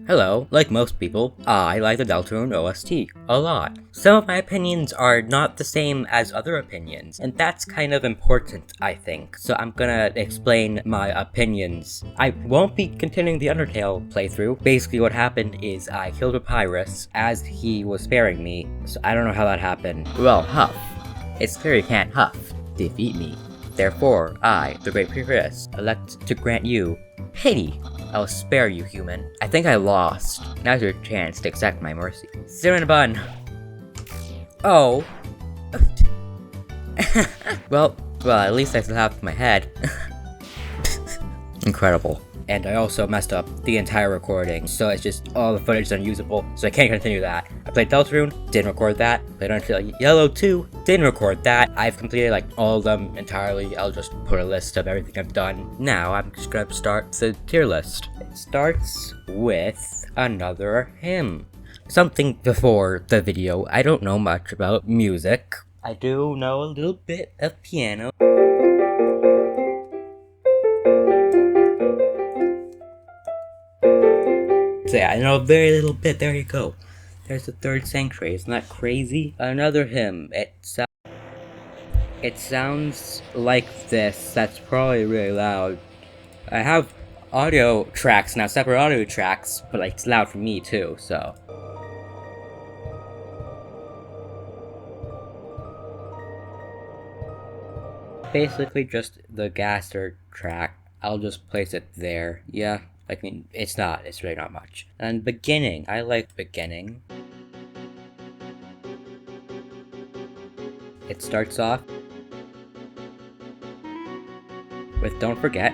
Hello, like most people, I like the Deltarune OST a lot. Some of my opinions are not the same as other opinions, and that's kind of important, I think. So I'm gonna explain my opinions. I won't be continuing the Undertale playthrough. Basically what happened is I killed a Papyrus as he was sparing me, so I don't know how that happened. Well, Huff. It's clear you can't Huff defeat me. Therefore, I, the Great Papyrus, elect to grant you pity. I'll spare you, human. I think I lost. Now's your chance to accept my mercy. Cinnamon bun. Oh. well, at least I still have my head. Incredible. And I also messed up the entire recording, so it's just all the footage is unusable, so I can't continue that. I played Deltarune, didn't record that. Played Undertale Yellow 2, didn't record that. I've completed like all of them entirely. I'll just put a list of everything I've done. Now I'm just gonna start the tier list. It starts with another hymn. Something before the video, I don't know much about music. I do know a little bit of piano. So yeah, I know a very little bit. There you go. There's the third sanctuary. Isn't that crazy? Another hymn. It sounds like this. That's probably really loud. I have audio tracks now, separate audio tracks, but like it's loud for me too, so. Basically just the Gaster track. I'll just place it there. Yeah. I mean, it's really not much. And beginning, I like beginning. It starts off with Don't Forget.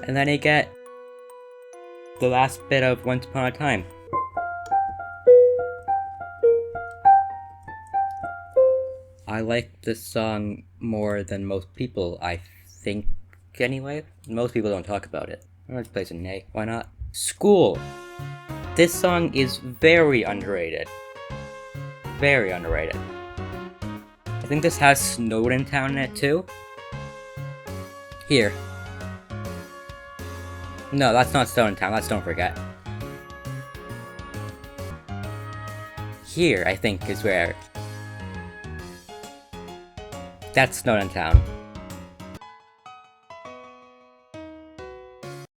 And then you get the last bit of Once Upon a Time. I like this song more than most people, I think, anyway. Most people don't talk about it. I'm gonna place an A. Why not? School! This song is very underrated. Very underrated. I think this has Snowden Town in it too. Here. No, that's not Snowden Town, that's Don't Forget. Here, I think, is where... That's Snowden Town.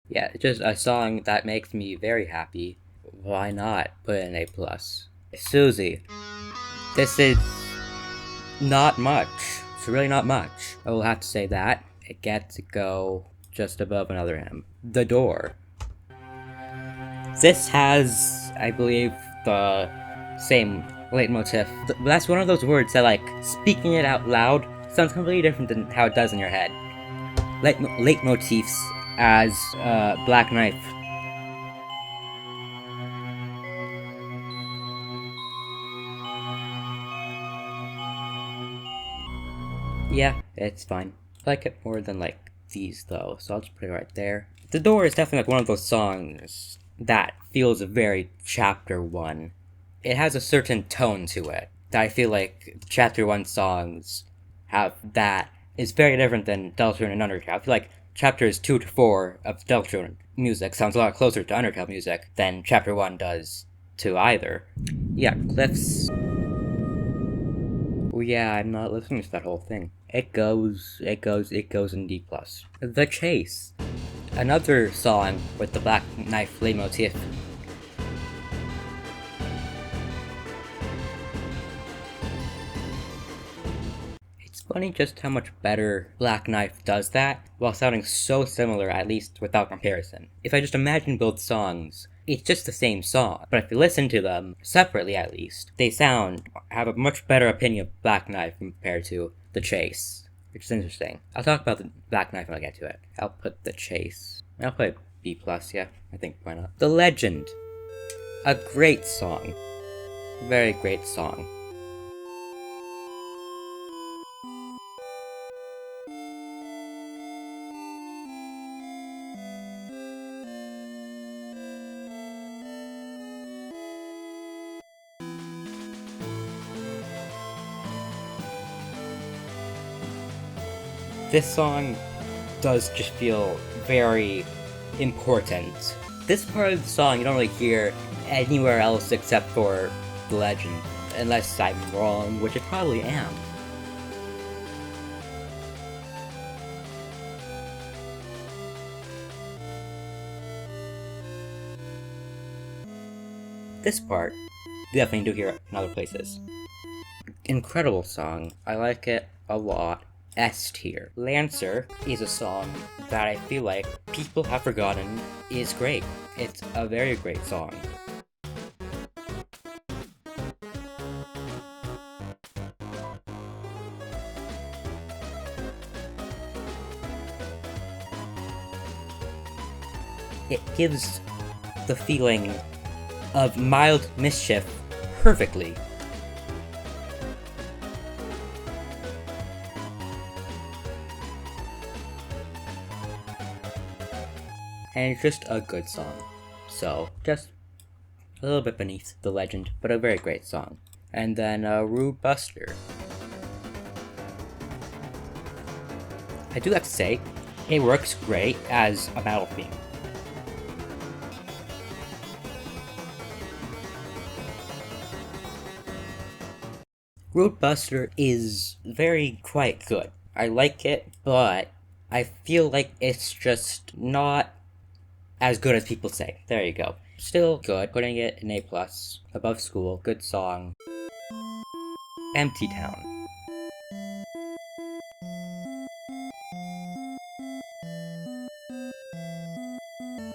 Yeah, just a song that makes me very happy. Why not put an A+. Susie. This is not much. It's really not much. I will have to say that. It gets to go just above another hymn. The Door. This has, I believe, the same leitmotif. That's one of those words that, like, speaking it out loud sounds completely different than how it does in your head. Leitmotifs as Black Knife. Yeah, it's fine. I like it more than like these though, so I'll just put it right there. The Door is definitely like one of those songs that feels very chapter 1. It has a certain tone to it that I feel like chapter 1 songs have that is very different than Deltarune and Undertale. I feel like chapters 2 to 4 of Deltarune music sounds a lot closer to Undertale music than chapter 1 does to either. Yeah, Cliffs. Well, yeah, I'm not listening to that whole thing. It goes in D+. The Chase. Another song with the Black Knife leitmotif. It's funny just how much better Black Knife does that, while sounding so similar, at least without comparison. If I just imagine both songs, it's just the same song, but if you listen to them, separately at least, they have a much better opinion of Black Knife compared to The Chase, which is interesting. I'll talk about the Black Knife when I get to it. I'll put The Chase. I'll put B+, yeah, I think, why not? The Legend. A great song. Very great song. This song does just feel very important. This part of the song you don't really hear anywhere else except for The Legend, unless I'm wrong, which I probably am. This part, you definitely do hear it in other places. Incredible song. I like it a lot. S tier. Lancer is a song that I feel like people have forgotten is great. It's a very great song. It gives the feeling of mild mischief perfectly. And it's just a good song. So, just a little bit beneath The Legend, but a very great song. And then Rude Buster. I do have to say, it works great as a battle theme. Rude Buster is very quite good. I like it, but I feel like it's just not as good as people say. There you go. Still good. Putting it in A+. Above School. Good song. Empty Town.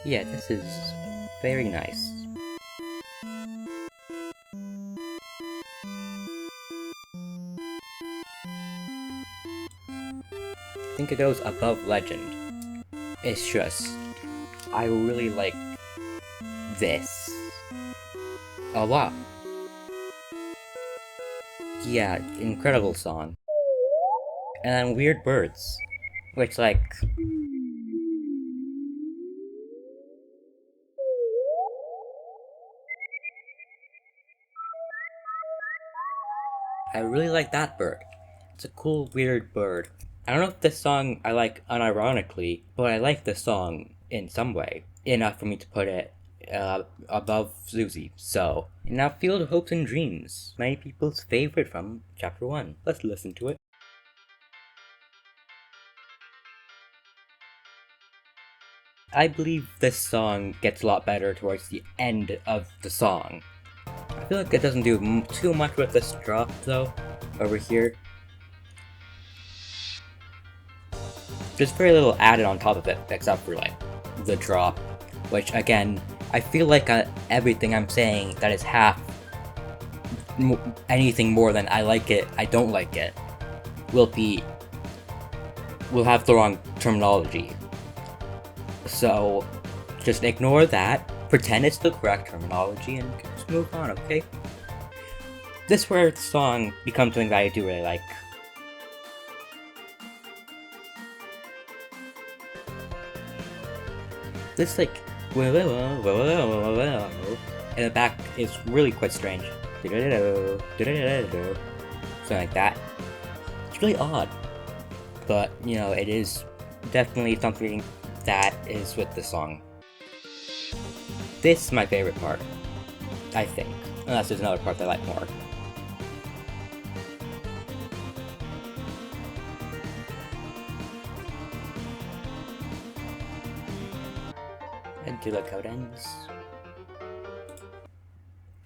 Yeah, this is very nice. I think it goes above Legend. It's just, I really like this a lot. Yeah, incredible song. And then Weird Birds, which like, I really like that bird. It's a cool, weird bird. I don't know if this song I like unironically, but I like this song in some way. Enough for me to put it above Susie. So, now Field of Hopes and Dreams. Many people's favorite from Chapter 1. Let's listen to it. I believe this song gets a lot better towards the end of the song. I feel like it doesn't do too much with this drop though, over here. There's very little added on top of it, except for like, the drop. Which again, I feel like everything I'm saying that is half anything more than I like it, I don't like it, will have the wrong terminology. So, just ignore that, pretend it's the correct terminology, and just move on, okay? This is where the song becomes something that I do really like. This like, in the back is really quite strange. Something like that. It's really odd. But, you know, it is definitely something that is with the song. This is my favorite part, I think. Unless there's another part that I like more. And do like how it ends.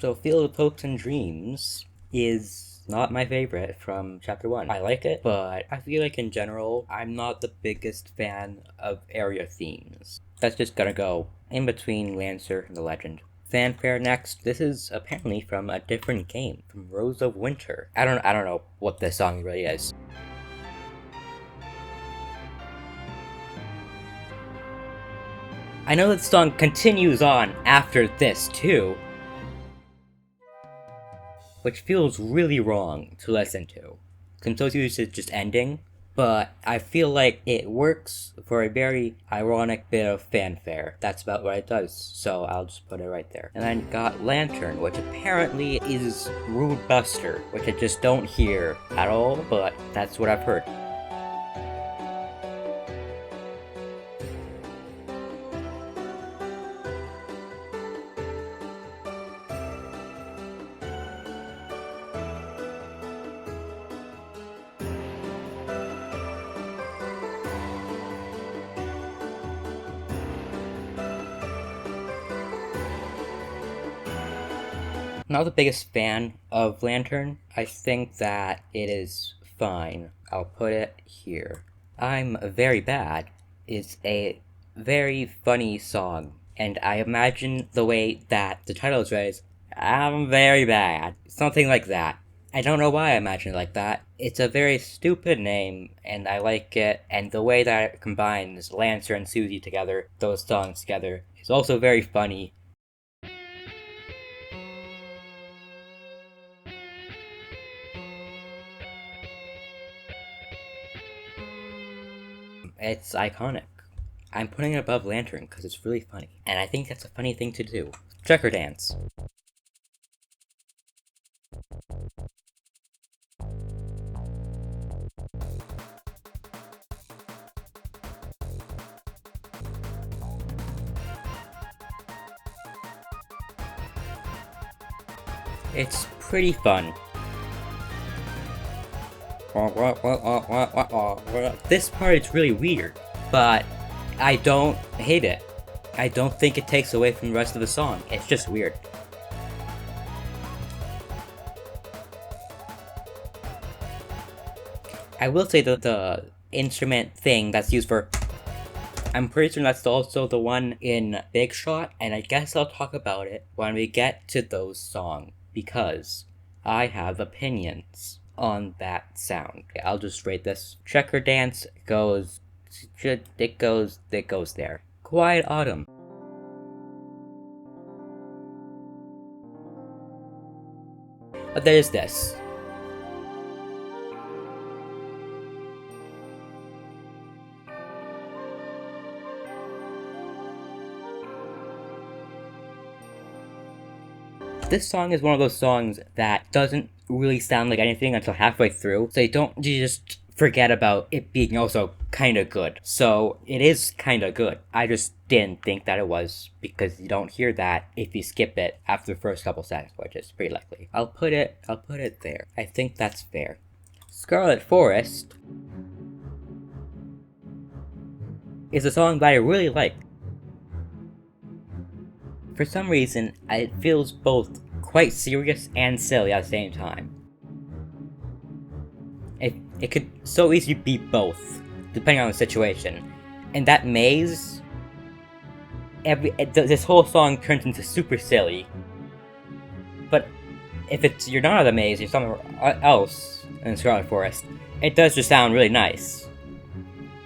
So Field of Hopes and Dreams is not my favorite from Chapter 1. I like it, but I feel like in general, I'm not the biggest fan of area themes. That's just gonna go in between Lancer and The Legend. Fanfare next. This is apparently from a different game, from Rose of Winter. I don't know what this song really is. I know that the song continues on after this too, which feels really wrong to listen to. I'm so used to just ending, but I feel like it works for a very ironic bit of fanfare. That's about what it does, so I'll just put it right there. And then got Lantern, which apparently is Rude Buster, which I just don't hear at all, but that's what I've heard. Not the biggest fan of Lantern. I think that it is fine. I'll put it here. I'm Very Bad is a very funny song, and I imagine the way that the title is read is, I'm very bad. Something like that. I don't know why I imagine it like that. It's a very stupid name, and I like it, and the way that it combines Lancer and Susie together, those songs together, is also very funny. It's iconic. I'm putting it above Lantern because it's really funny, and I think that's a funny thing to do. Checker Dance. It's pretty fun. This part is really weird, but I don't hate it. I don't think it takes away from the rest of the song. It's just weird. I will say that the instrument thing that's used for, I'm pretty sure that's also the one in Big Shot, and I guess I'll talk about it when we get to those songs, because I have opinions on that sound. Okay, I'll just rate this. Checker Dance goes there. Quiet Autumn. But there's this. This song is one of those songs that doesn't really sound like anything until halfway through, so you just forget about it being also kinda good. So it is kinda good. I just didn't think that it was, because you don't hear that if you skip it after the first couple seconds, which is pretty likely. I'll put it there. I think that's fair. Scarlet Forest is a song that I really like. For some reason, it feels both quite serious and silly at the same time. It could so easily be both, depending on the situation. And that maze, this whole song turns into super silly. But if you're not at the maze, you're somewhere else in Scarlet Forest, it does just sound really nice.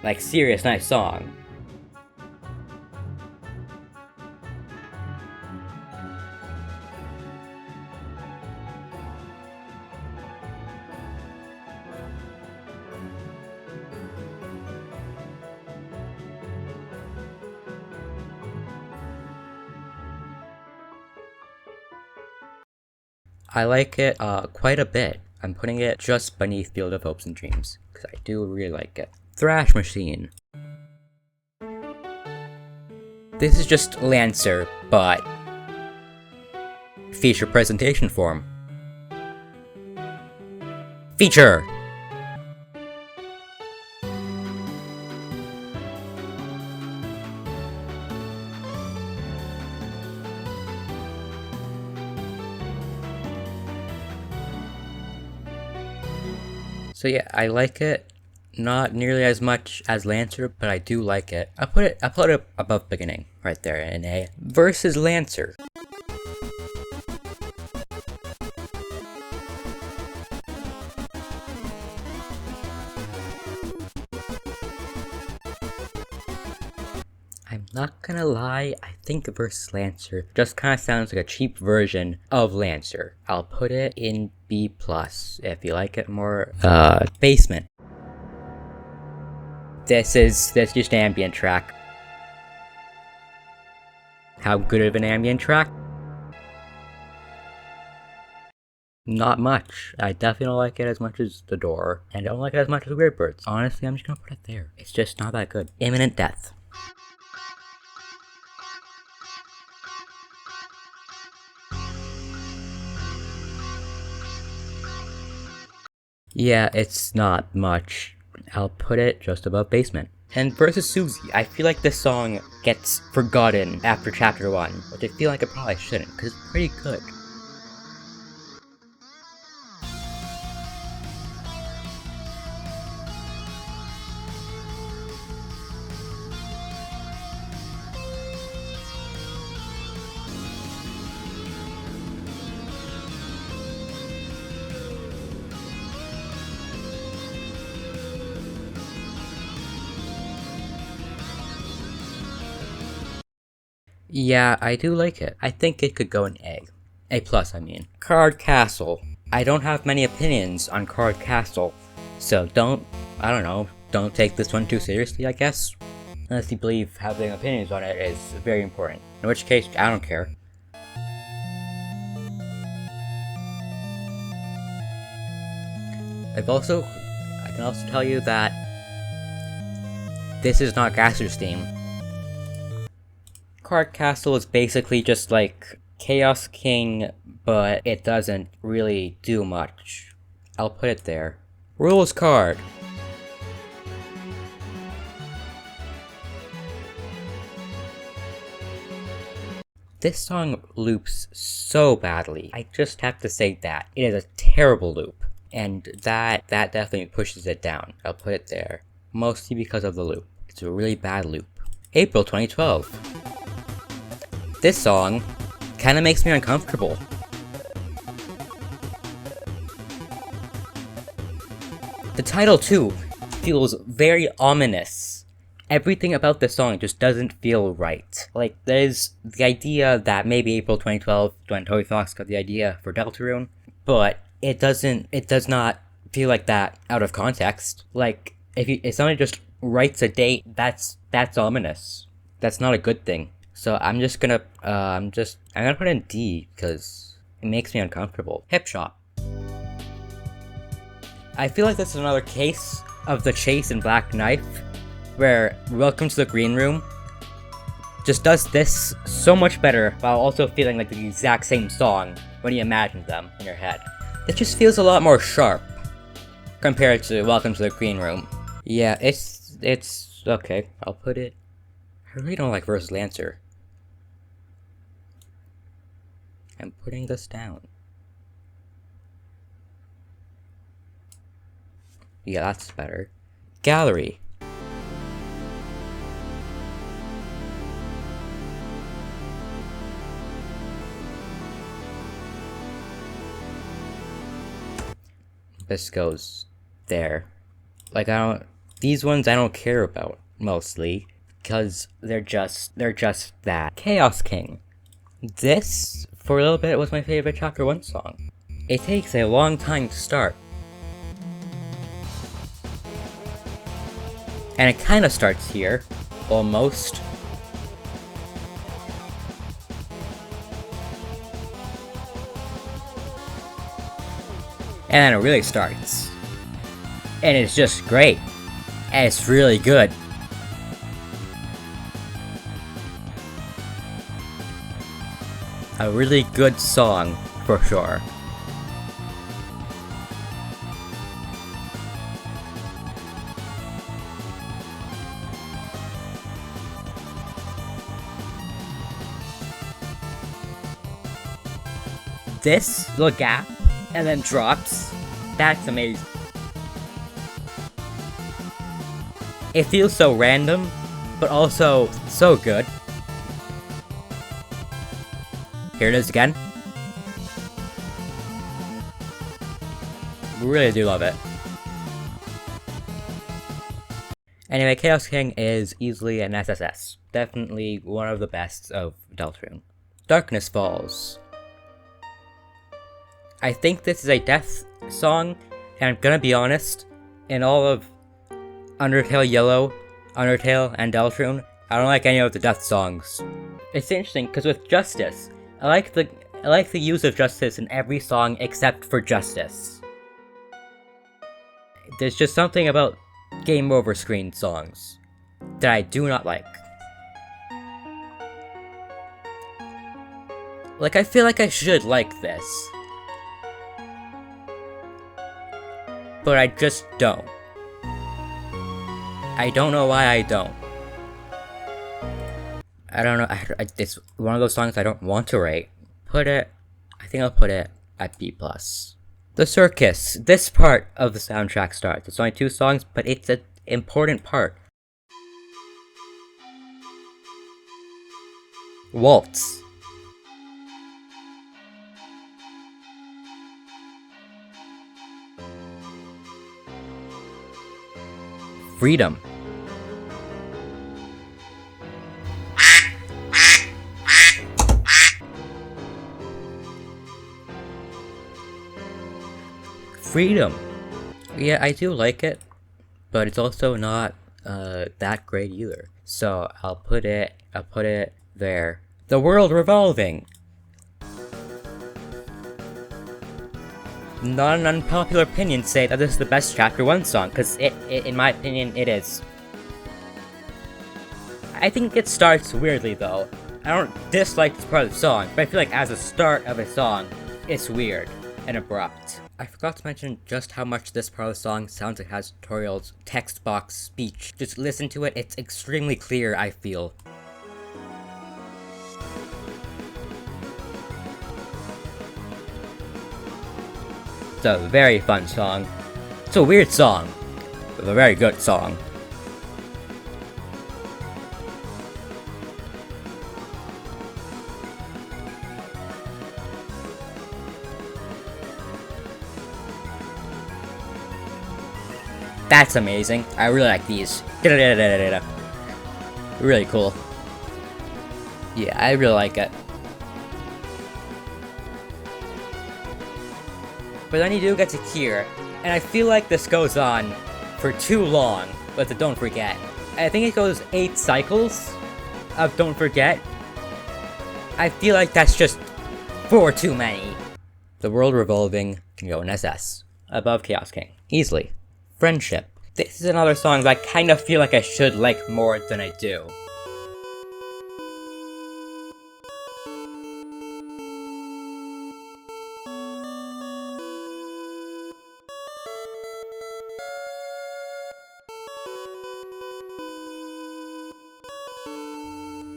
Like, serious, nice song. I like it quite a bit. I'm putting it just beneath Field of Hopes and Dreams, because I do really like it. Thrash Machine. This is just Lancer, but feature presentation form. Feature! So yeah, I like it. Not nearly as much as Lancer, but I do like it. I put it above Beginning, right there, in A. Versus Lancer. I'm not gonna lie, I think Versus Lancer just kinda sounds like a cheap version of Lancer. I'll put it in B+, if you like it more. Basement. This is just an ambient track. How good of an ambient track? Not much. I definitely don't like it as much as The Door, and I don't like it as much as Weird Birds. Honestly, I'm just gonna put it there. It's just not that good. Imminent Death. Yeah, it's not much. I'll put it just above Basement. And Versus Susie, I feel like this song gets forgotten after chapter 1, which I feel like it probably shouldn't, because it's pretty good. Yeah, I do like it. I think it could go an A. A plus, I mean. Card Castle. I don't have many opinions on Card Castle, so I don't know, don't take this one too seriously, I guess. Unless you believe having opinions on it is very important. In which case, I don't care. I can also tell you that this is not Gaster's theme. Card Castle is basically just like Chaos King, but it doesn't really do much. I'll put it there. Rules card. This song loops so badly. I just have to say that. It is a terrible loop. And that definitely pushes it down. I'll put it there. Mostly because of the loop. It's a really bad loop. April 2012. This song kinda makes me uncomfortable. The title too feels very ominous. Everything about this song just doesn't feel right. Like, there's the idea that maybe April 2012, when Toby Fox got the idea for Deltarune, but it does not feel like that out of context. Like, if somebody just writes a date, that's ominous. That's not a good thing. So I'm gonna put in D, because it makes me uncomfortable. Hip Shop. I feel like this is another case of the chase in Black Knife, where Welcome to the Green Room just does this so much better while also feeling like the exact same song when you imagine them in your head. It just feels a lot more sharp compared to Welcome to the Green Room. Yeah, it's okay. I'll put it. I really don't like Versus Lancer. I'm putting this down. Yeah, that's better. Gallery. This goes there. Like, these ones I don't care about, mostly, because they're just that. Chaos King. This, for a little bit, was my favorite Chapter 1 song. It takes a long time to start. And it kinda starts here, almost. And then it really starts. And it's just great. And it's really good. A really good song, for sure. This little gap, and then drops, that's amazing. It feels so random, but also so good. Here it is again. Really do love it. Anyway, Chaos King is easily an SSS. Definitely one of the best of Deltarune. Darkness Falls. I think this is a death song, and I'm gonna be honest, in all of Undertale Yellow, Undertale, and Deltarune, I don't like any of the death songs. It's interesting, because with Justice, I like the use of Justice in every song except for Justice. There's just something about Game Over screen songs that I do not like. Like, I feel like I should like this, but I just don't. I don't know why I don't. I don't know, it's one of those songs I don't want to rate. I think I'll put it at B+. The Circus. This part of the soundtrack starts. It's only 2 songs, but it's an important part. Waltz. Freedom. freedom. Yeah, I do like it, but it's also not that great either. So I'll put it there. The world revolving. Not an unpopular opinion say that this is the best Chapter 1 song, because in my opinion, it is. I think it starts weirdly though. I don't dislike this part of the song, but I feel like as a start of a song, it's weird and abrupt. I forgot to mention just how much this part of the song sounds like it has tutorials, text box speech. Just listen to it, it's extremely clear, I feel. It's a very fun song. It's a weird song, but a very good song. That's amazing. I really like these. Really cool. Yeah, I really like it. But then you do get to Kier, and I feel like this goes on for too long with the Don't Forget. I think it goes 8 cycles of Don't Forget. I feel like that's just 4 too many. The world revolving can go in SS. Above Chaos King. Easily. Friendship. This is another song that I kind of feel like I should like more than I do.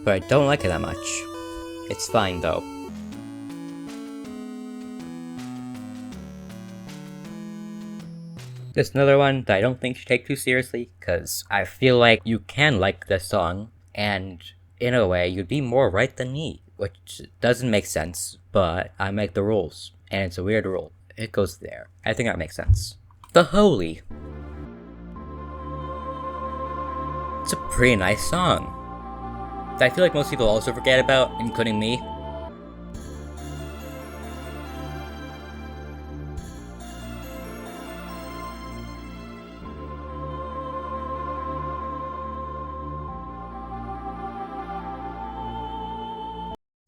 But I don't like it that much. It's fine though. There's another one that I don't think you should take too seriously, because I feel like you can like this song, and in a way, you'd be more right than me, which doesn't make sense, but I make the rules, and it's a weird rule. It goes there. I think that makes sense. The Holy. It's a pretty nice song that I feel like most people also forget about, including me.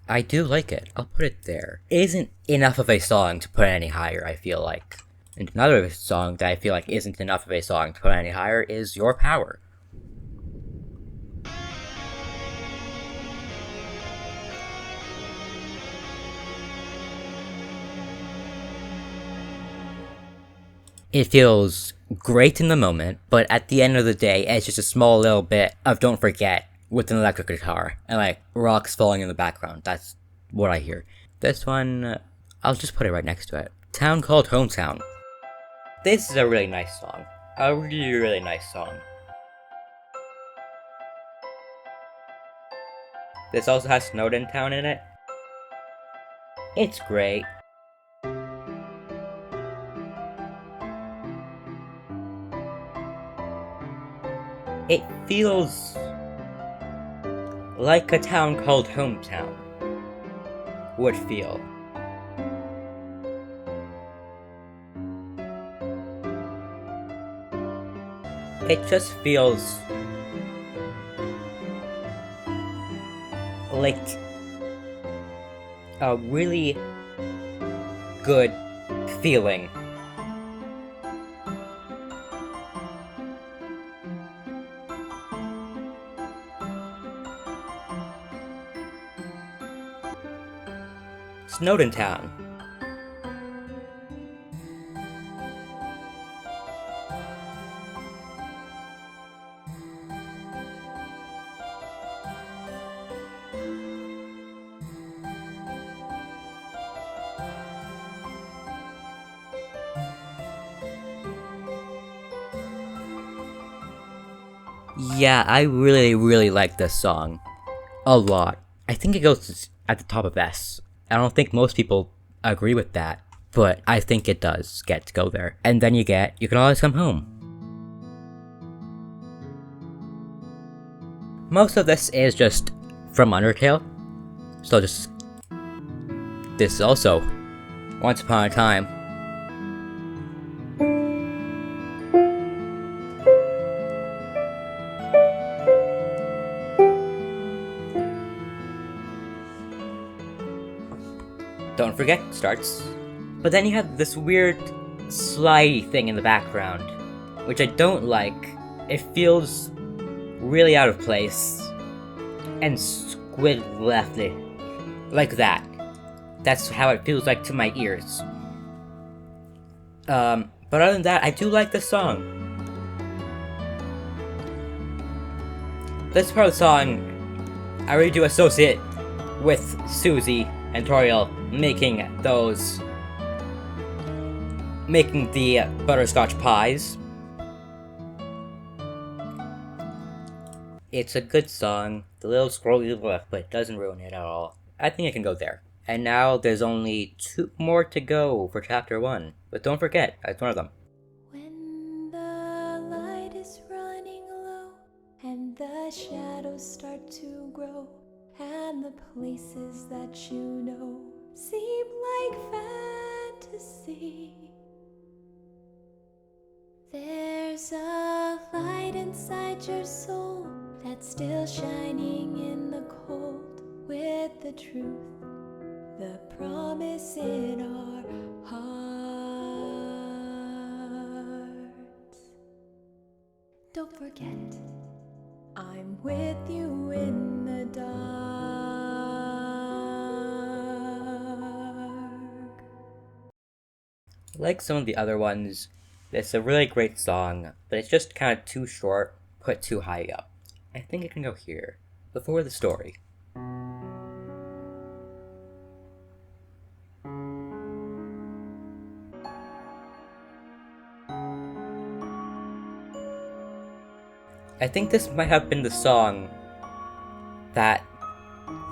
I do like it. I'll put it there. It isn't enough of a song to put any higher, I feel like. And another song that I feel like isn't enough of a song to put any higher is Your Power. It feels great in the moment, but at the end of the day, it's just a small little bit of Don't Forget with an electric guitar, and like rocks falling in the background. That's what I hear. This one, I'll just put it right next to it. Town Called Hometown. This is a really nice song. A really nice song. This also has Snowden Town in it. It's great. It feels like a town called Hometown would feel. It just feels like a really good feeling. Snowden Town. Yeah, I really like this song. A lot. I think it goes at the top of S. I don't think most people agree with that, but I think it does get to go there. And then you can always come home. Most of this is just from Undertale, so this is also Once Upon a Time. Don't Forget starts. But then you have this weird slidey thing in the background, which I don't like. It feels really out of place and squiggly, like that. That's how it feels like to my ears. But other than that, I do like this song. This part of the song, I really do associate with Susie and Toriel making the butterscotch pies. It's a good song, the little scrolly left, but it doesn't ruin it at all. I think it can go there. And now there's only 2 more to go for chapter 1, but don't forget, that's one of them. When the light is running low and the shadows start to grow and the places that you know seem like fantasy, there's a light inside your soul that's still shining in the cold with the truth, the promise in our hearts. Don't forget, I'm with you in the dark. Like some of the other ones, it's a really great song, but it's just kind of too short, put too high up. I think it can go here, before the story. I think this might have been the song that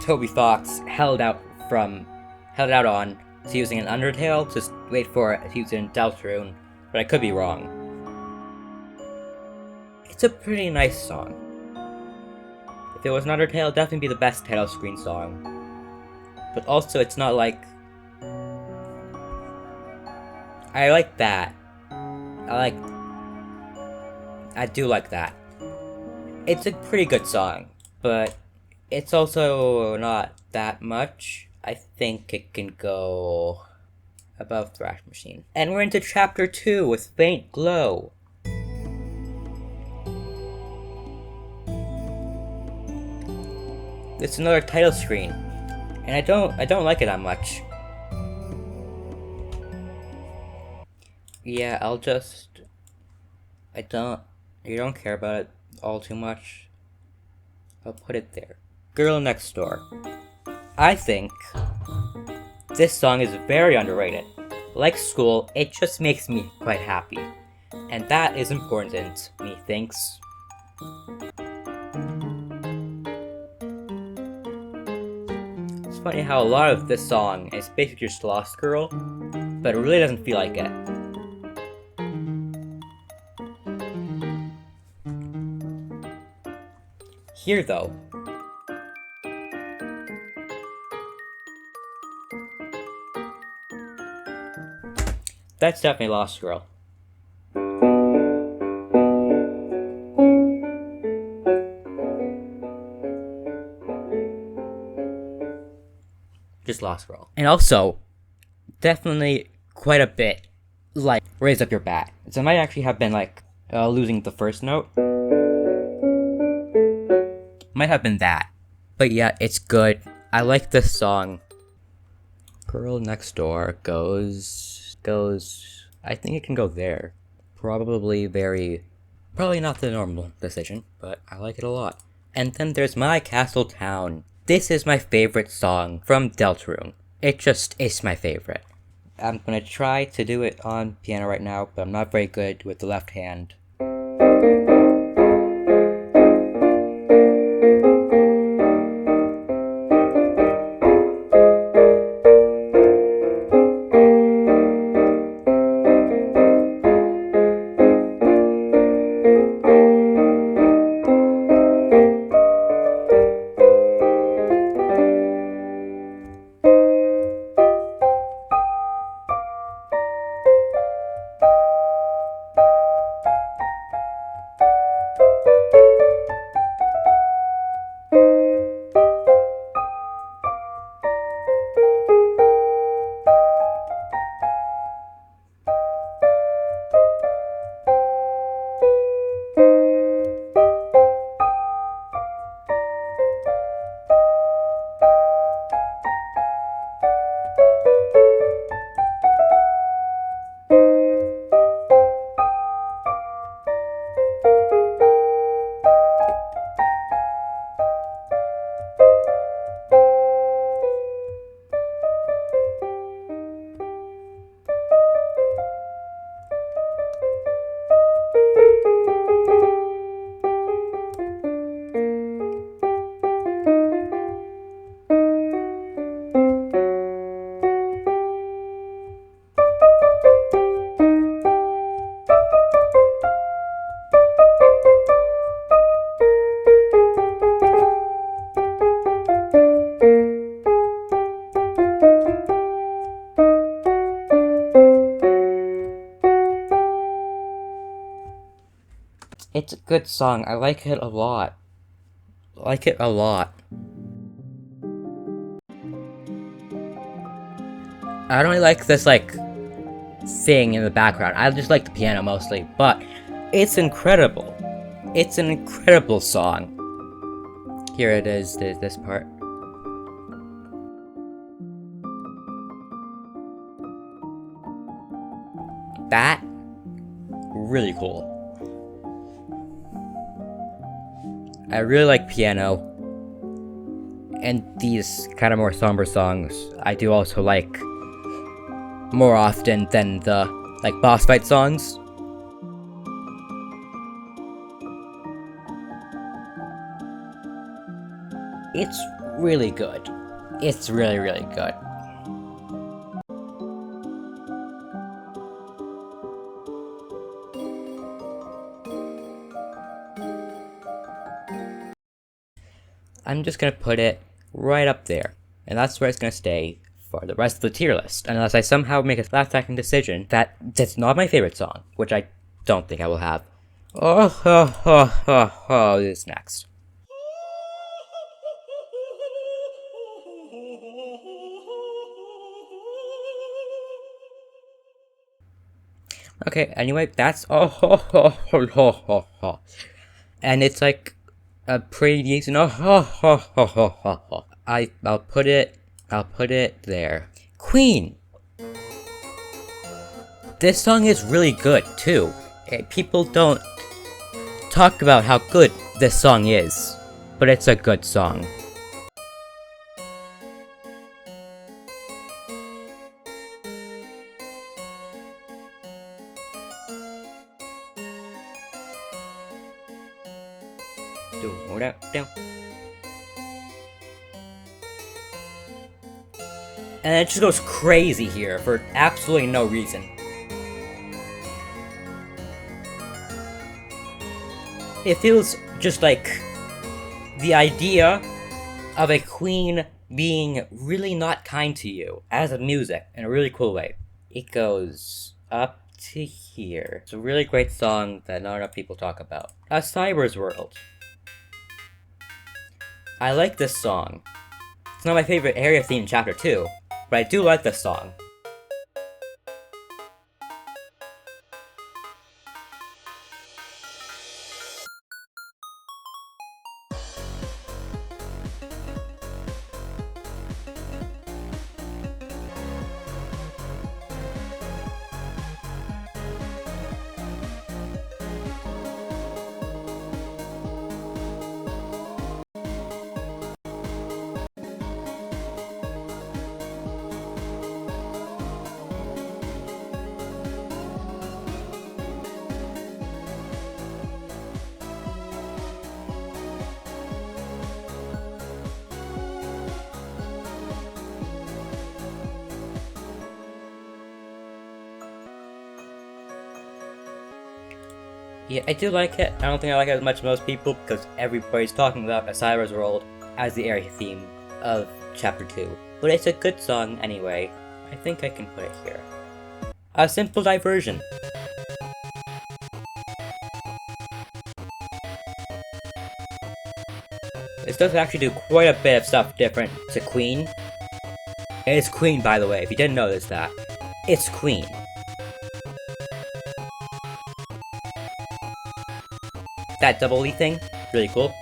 Toby Fox held out on to using an Undertale, just wait for it to use it in Deltarune, but I could be wrong. It's a pretty nice song. If it was an Undertale, it'd definitely be the best title screen song. But also, it's not like... I like that. I do like that. It's a pretty good song, but it's also not that much. I think it can go above Thrash Machine. And we're into chapter 2 with Faint Glow. It's another title screen, and I don't like it that much. Yeah, you don't care about it all too much. I'll put it there. Girl Next Door. I think this song is very underrated. Like School, it just makes me quite happy. And that is important, methinks. It's funny how a lot of this song is basically just Lost Girl, but it really doesn't feel like it. Here though, that's definitely Lost Girl. Just Lost Girl. And also, definitely quite a bit like Raise Up Your Bat. So it might actually have been like losing the first note. Might have been that. But yeah, it's good. I like this song. Girl Next Door goes, I think it can go there. Probably not the normal decision, but I like it a lot. And then there's My Castle Town. This is my favorite song from Deltarune. It just is my favorite. I'm gonna try to do it on piano right now, but I'm not very good with the left hand. It's a good song. I like it a lot. Like it a lot. I don't really like this, like, thing in the background. I just like the piano mostly, but it's incredible. It's an incredible song. Here it is, this part. That, really cool. I really like piano. And these kind of more somber songs, I do also like more often than the, like, boss fight songs. It's really good. It's really, really good. I'm just gonna put it right up there, and that's where it's gonna stay for the rest of the tier list, unless I somehow make a last-second decision that that's not my favorite song, which I don't think I will have. Oh, this next. Okay, anyway, that's and it's like a pretty decent I'll put it there. Queen. This song is really good too. People don't talk about how good this song is, but it's a good song. And it just goes crazy here for absolutely no reason. It feels just like the idea of a queen being really not kind to you as a music in a really cool way. It goes up to here. It's a really great song that not enough people talk about. A Cyber's World. I like this song. It's not my favorite area theme in Chapter 2, but I do like this song. Yeah, I do like it. I don't think I like it as much as most people because everybody's talking about A Cyber's World as the area theme of Chapter 2. But it's a good song anyway. I think I can put it here. A Simple Diversion. This does actually do quite a bit of stuff different to Queen. And it's Queen, by the way, if you didn't notice that. It's Queen. That double E thing, really cool.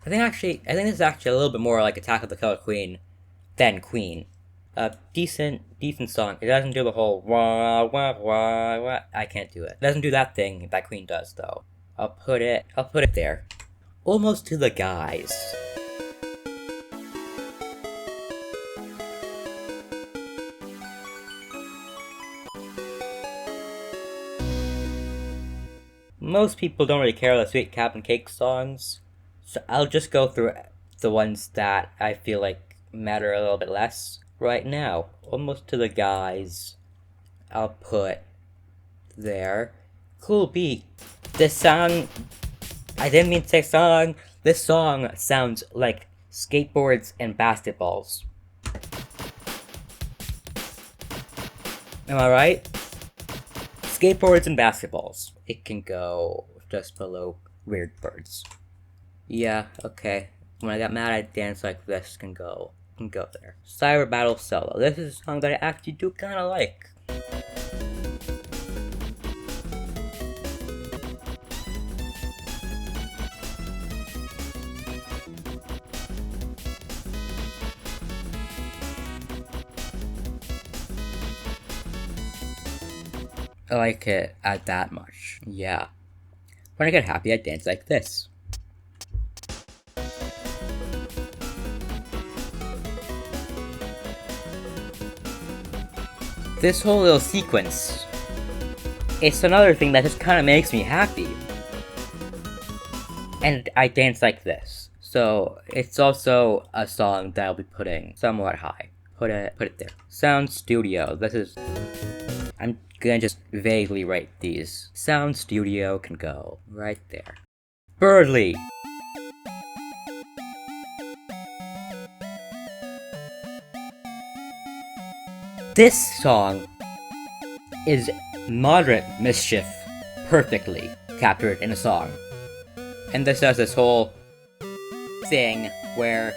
I think this is actually a little bit more like Attack of the Killer Queen than Queen. A decent song. It doesn't do the whole wah wah wah wah. I can't do it. It doesn't do that thing that Queen does though. I'll put it there. Almost to the Guys. Most people don't really care about the Sweet Cap'n Cake songs, so I'll just go through the ones that I feel like matter a little bit less right now. Almost to the Guys, I'll put there. Cool beat. This song, I didn't mean to say song. This song sounds like skateboards and basketballs. Am I right? Skateboards and basketballs. It can go just below weird birds. Yeah, okay. When I got mad, I danced like this. Can go there. Cyber Battle Solo. This is a song that I actually do kind of like. I like it at that much. Yeah. When I get happy, I dance like this. This whole little sequence, it's another thing that just kind of makes me happy. And I dance like this. So it's also a song that I'll be putting somewhat high. Put it there. Sound Studio. I'm gonna just vaguely write these. Sound Studio can go right there. Birdly. This song is moderate mischief perfectly captured in a song. And this has this whole thing where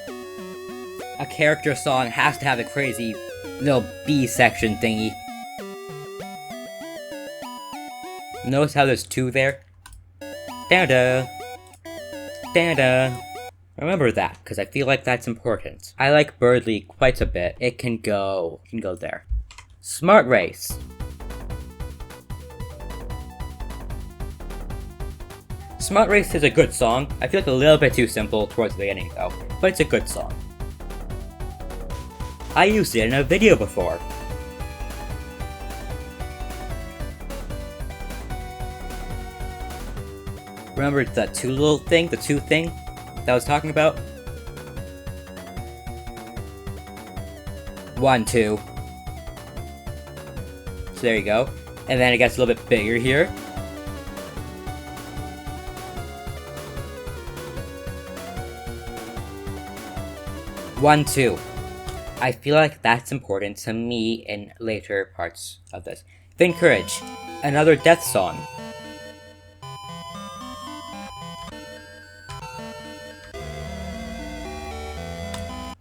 a character song has to have a crazy little B section thingy. Notice how there's two there? Da-da. Da-da. Remember that, because I feel like that's important. I like Birdly quite a bit. It can go there. Smart Race. Smart Race is a good song. I feel like a little bit too simple towards the beginning though, but it's a good song. I used it in a video before. Remember the two thing that I was talking about? 1, 2. So there you go. And then it gets a little bit bigger here. One, 2. I feel like that's important to me in later parts of this. Think Courage, another death song.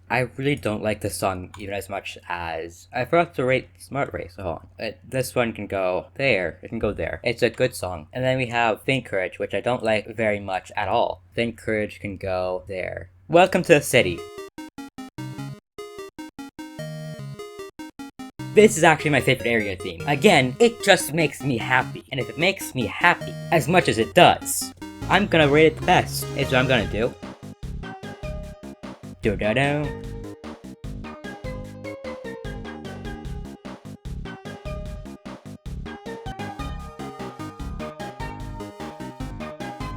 I really don't like this song even as much as I forgot to rate Smart Race. Hold on. This one can go there. It can go there. It's a good song. And then we have Think Courage, which I don't like very much at all. Think Courage can go there. Welcome to the City. This is actually my favorite area theme. Again, it just makes me happy. And if it makes me happy as much as it does, I'm gonna rate it the best. It's what I'm gonna do. Do-da-do.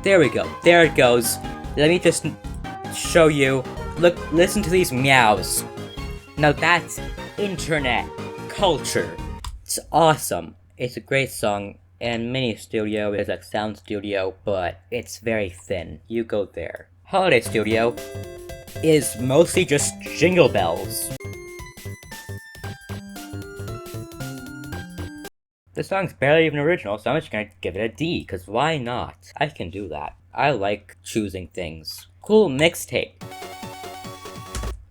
There we go. There it goes. Let me just show you. Look, listen to these meows. Now that's internet culture. It's awesome. It's a great song. And Mini Studio is like Sound Studio, but it's very thin. You go there. Holiday Studio is mostly just jingle bells. The song's barely even original, so I'm just gonna give it a D, cause why not? I can do that. I like choosing things. Cool mixtape.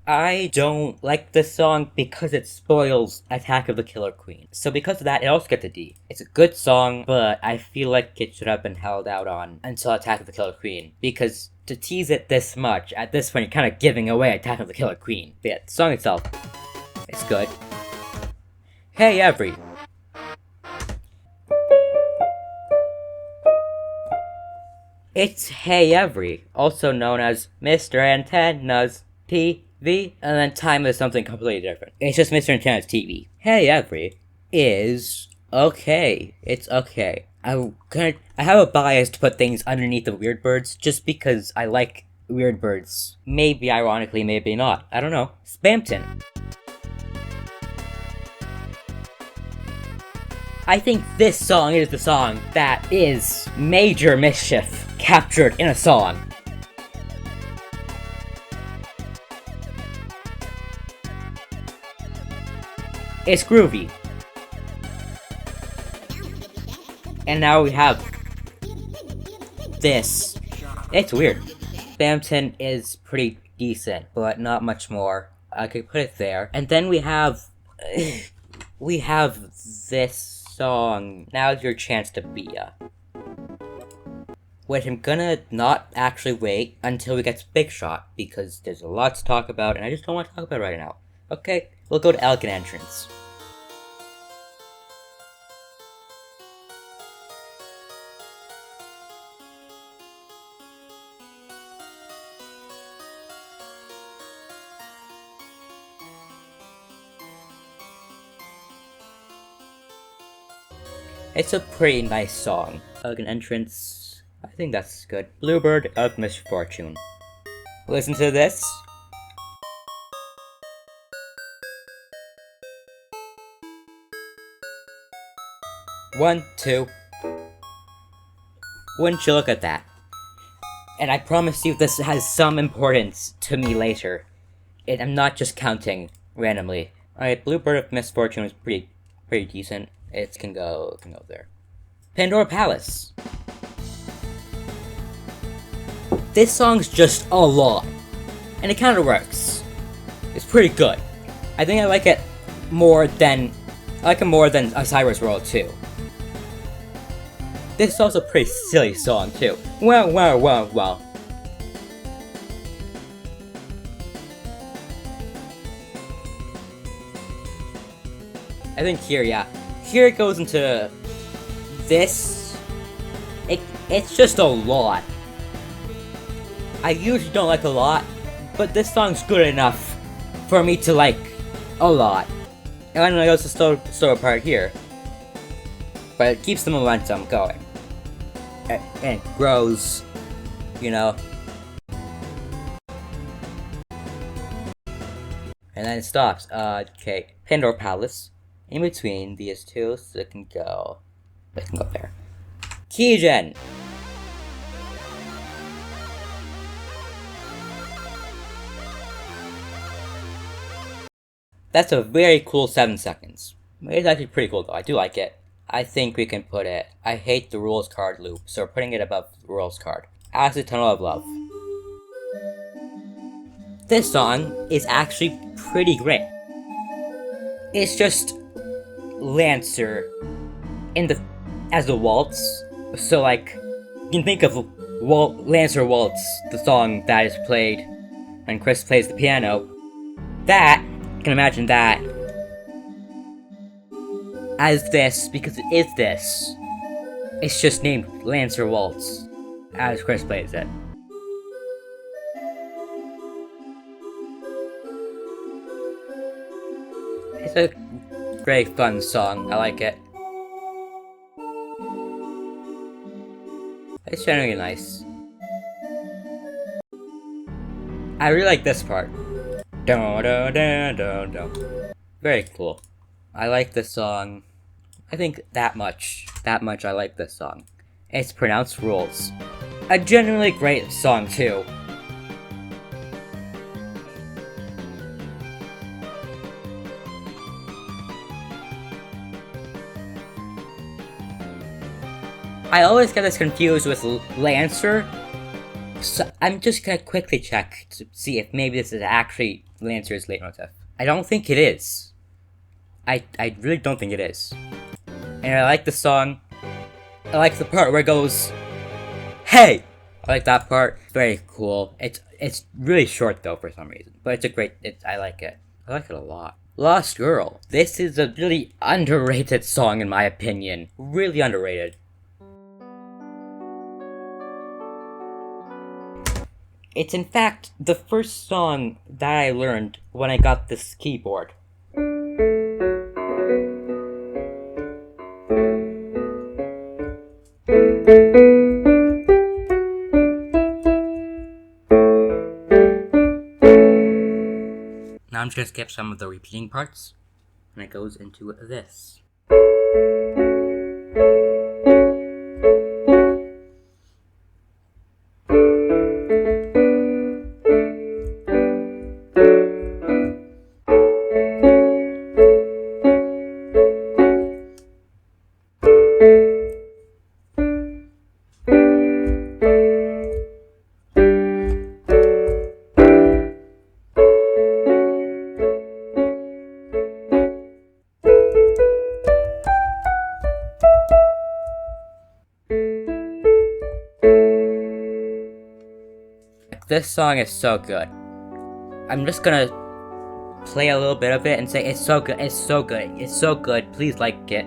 I don't like this song because it spoils Attack of the Killer Queen. So because of that, it also gets a D. It's a good song, but I feel like it should have been held out on until Attack of the Killer Queen. Because to tease it this much, at this point you're kind of giving away Attack of the Killer Queen. But yeah, the song itself, it's good. Hey Every. It's Hey Every, also known as Mr. Antenna's TV, and then Time is something completely different. It's just Mr. Antenna's TV. Hey Every is okay. It's okay. I have a bias to put things underneath the Weird Birds just because I like Weird Birds. Maybe ironically, maybe not. I don't know. Spamton. I think this song is the song that is major mischief captured in a song. It's groovy. And now we have this. It's weird. Bampton is pretty decent, but not much more. I could put it there. And then we have this song. Now's your chance to be ya. Wait, I'm gonna not actually wait until we get to Big Shot, because there's a lot to talk about, and I just don't want to talk about it right now. Okay, we'll go to Elegant Entrance. It's a pretty nice song. Elegant Entrance, I think that's good. Bluebird of Misfortune. Listen to this. One, two. Wouldn't you look at that? And I promise you this has some importance to me later. I'm not just counting randomly. Alright, Bluebird of Misfortune is pretty decent. It can go there. Pandora Palace. This song's just a lot, and it kind of works. It's pretty good. I think I like it more than Osiris World 2. This is also a pretty silly song too. Well. I think here it goes into this. It's just a lot. I usually don't like a lot, but this song's good enough for me to like a lot. And then it goes to slower part here, but it keeps the momentum going, and it grows, you know. And then it stops. Okay, Pandora Palace. In between these two, so it can go there. Keygen! That's a very cool 7 seconds. It's actually pretty cool though, I do like it. I think we can put it, I hate the rules card loop, so we're putting it above the rules card. Acid Tunnel of Love. This song is actually pretty great. It's just Lancer as the waltz. So like, you can think of Lancer Waltz, the song that is played when Chris plays the piano. That, you can imagine that as this, because it is this. It's just named Lancer Waltz as Chris plays it. It's a great fun song, I like it. It's generally nice. I really like this part. Very cool. I like this song. I think that much I like this song. It's pronounced rules. A genuinely great song too. I always get this confused with Lancer, so I'm just gonna quickly check to see if maybe this is actually Lancer's leitmotif. I don't think it is. I really don't think it is. And I like the song. I like the part where it goes, "Hey!" I like that part. Very cool. It's really short though for some reason, but it's a great. I like it. I like it a lot. Lost Girl. This is a really underrated song in my opinion. Really underrated. It's in fact the first song that I learned when I got this keyboard. Now I'm just gonna skip some of the repeating parts, and it goes into this. This song is so good. I'm just gonna play a little bit of it and say it's so good, it's so good, it's so good, please like it.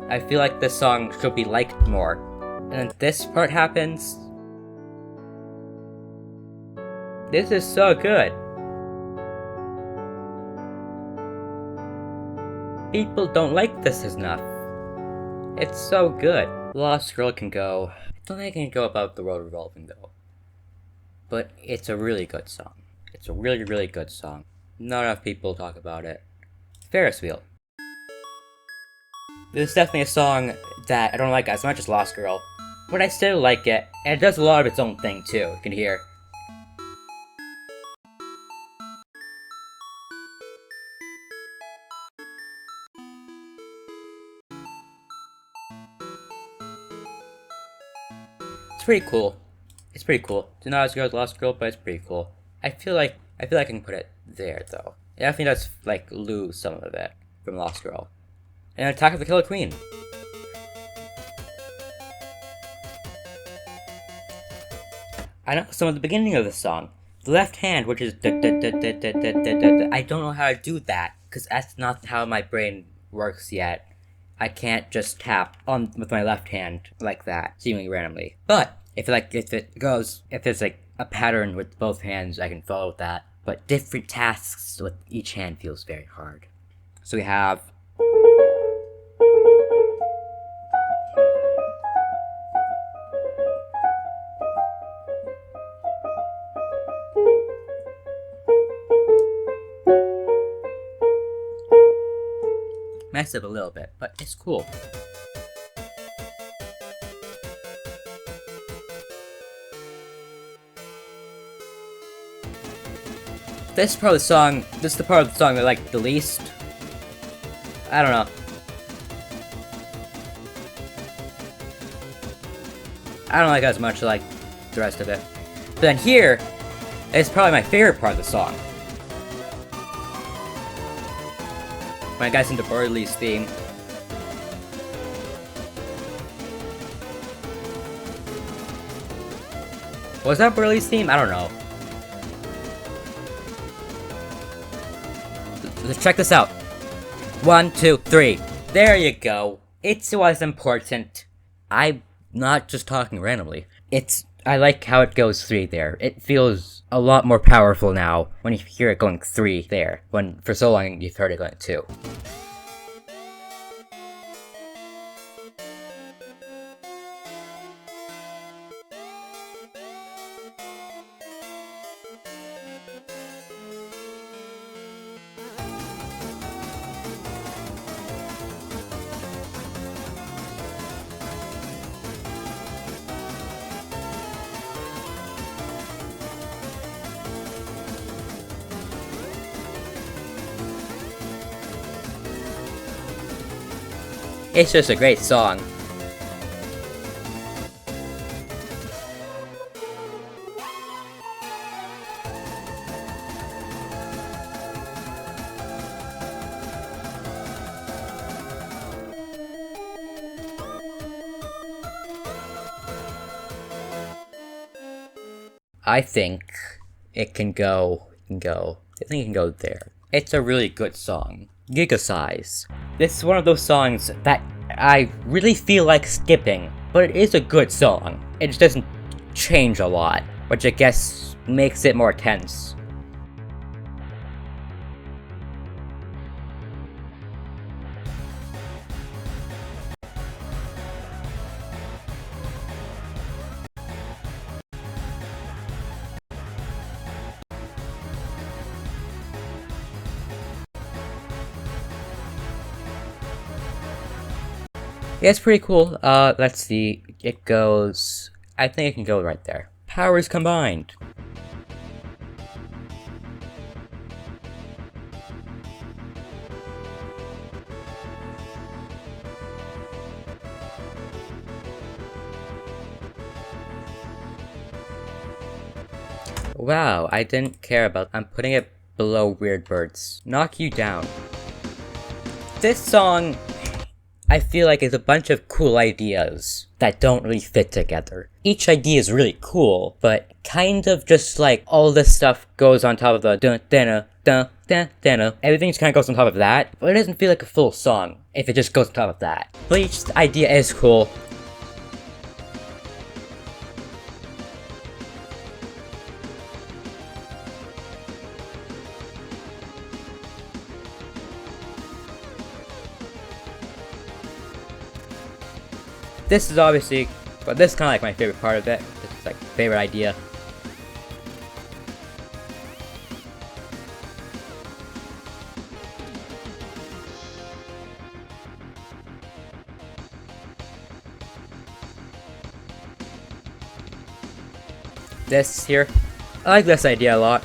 I feel like this song should be liked more. And then this part happens. This is so good. People don't like this enough. It's so good. Lost Girl can go. I don't think it can go above The World Revolving though. But it's a really good song. It's a really, really good song. Not enough people talk about it. Ferris Wheel. This is definitely a song that I don't like as much as Lost Girl, but I still like it, and it does a lot of its own thing too, you can hear. It's pretty cool. It's pretty cool. It's not as good as Lost Girl, but it's pretty cool. I feel like I can put it there though. It definitely does like lose some of it from Lost Girl. And Attack of the Killer Queen. I know some of the beginning of the song. The left hand, which is I don't know how to do that, because that's not how my brain works yet. I can't just tap on with my left hand like that, seemingly randomly. But if there's like a pattern with both hands, I can follow that. But different tasks with each hand feels very hard. So we have messed up a little bit, but it's cool. This is the part of the song I like the least. I don't know. I don't like it as much like the rest of it. But then here is probably my favorite part of the song. When it gets into Burley's theme. Was that Burley's theme? I don't know. Let's check this out. 1, 2, 3. There you go. It was important. I'm not just talking randomly. I like how it goes 3 there. It feels a lot more powerful now when you hear it going 3 there, when for so long you've heard it going 2. It's just a great song. I think it can go. I think it can go there. It's a really good song. Giga Size. This is one of those songs that I really feel like skipping, but it is a good song. It just doesn't change a lot, which I guess makes it more tense. Yeah, it's pretty cool. Let's see. It goes. I think it can go right there. Powers combined. Wow, I didn't care about. I'm putting it below Weird Birds. Knock You Down. This song I feel like it's a bunch of cool ideas that don't really fit together. Each idea is really cool, but kind of just like all this stuff goes on top of the dun dun dun dun dun. Everything just kind of goes on top of that, but it doesn't feel like a full song if it just goes on top of that. But each idea is cool. This is obviously, but this is kind of like my favorite part of it. This is like favorite idea. This here, I like this idea a lot.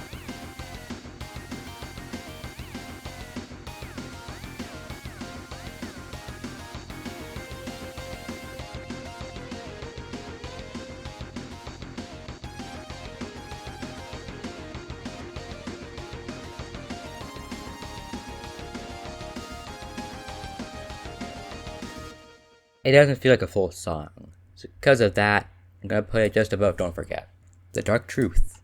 It doesn't feel like a full song. So because of that, I'm gonna put it just above Don't Forget. The Dark Truth.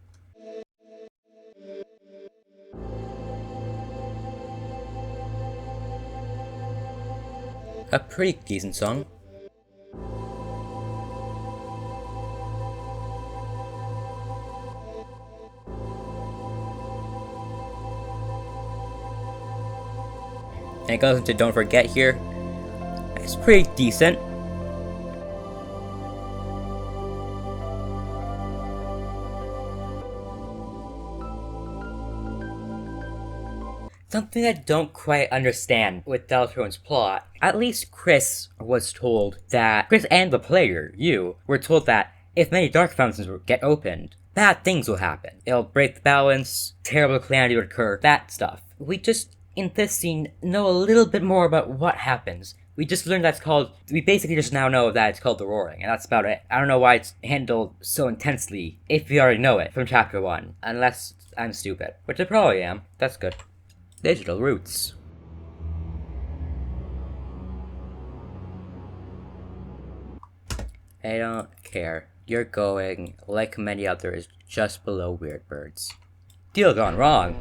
A pretty decent song. And it goes into Don't Forget here. It's pretty decent. Something I don't quite understand with Deltarune's plot. At least Chris was told that, Chris and the player, you, were told that if many dark fountains get opened, bad things will happen. It'll break the balance, terrible calamity would occur, that stuff. We just, in this scene, know a little bit more about what happens. We just learned we basically just now know that it's called the Roaring, and that's about it. I don't know why it's handled so intensely, if we already know it from chapter 1. Unless I'm stupid. Which I probably am. That's good. Digital Roots. I don't care. You're going, like many others, just below Weird Birds. Deal gone wrong.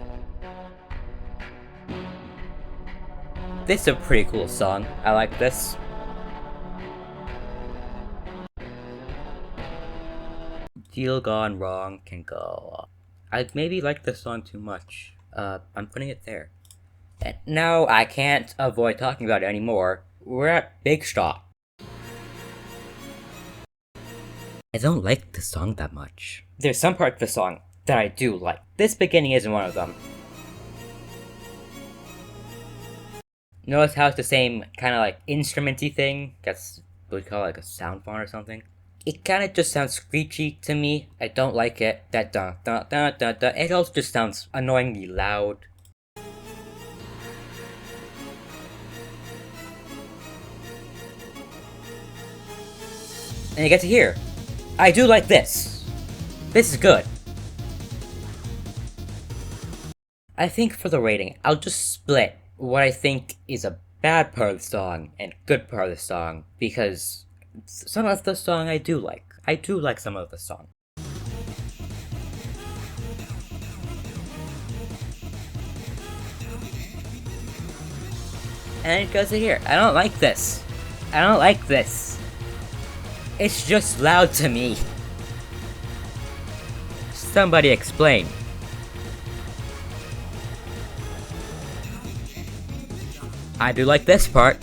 This is a pretty cool song. I like this. Deal gone wrong can go. I maybe like this song too much. I'm putting it there. And now I can't avoid talking about it anymore. We're at Big Shot. I don't like the song that much. There's some parts of the song that I do like. This beginning isn't one of them. Notice how it's the same kind of like instrumenty thing? That's what we call it, like a sound font or something. It kind of just sounds screechy to me. I don't like it. That dun dun dun dun dun. It also just sounds annoyingly loud. And you get to hear. I do like this. This is good. I think for the rating, I'll just split what I think is a bad part of the song and good part of the song, because some of the song I do like. I do like some of the song. And it goes to here. I don't like this. I don't like this. It's just loud to me. Somebody explain. I do like this part.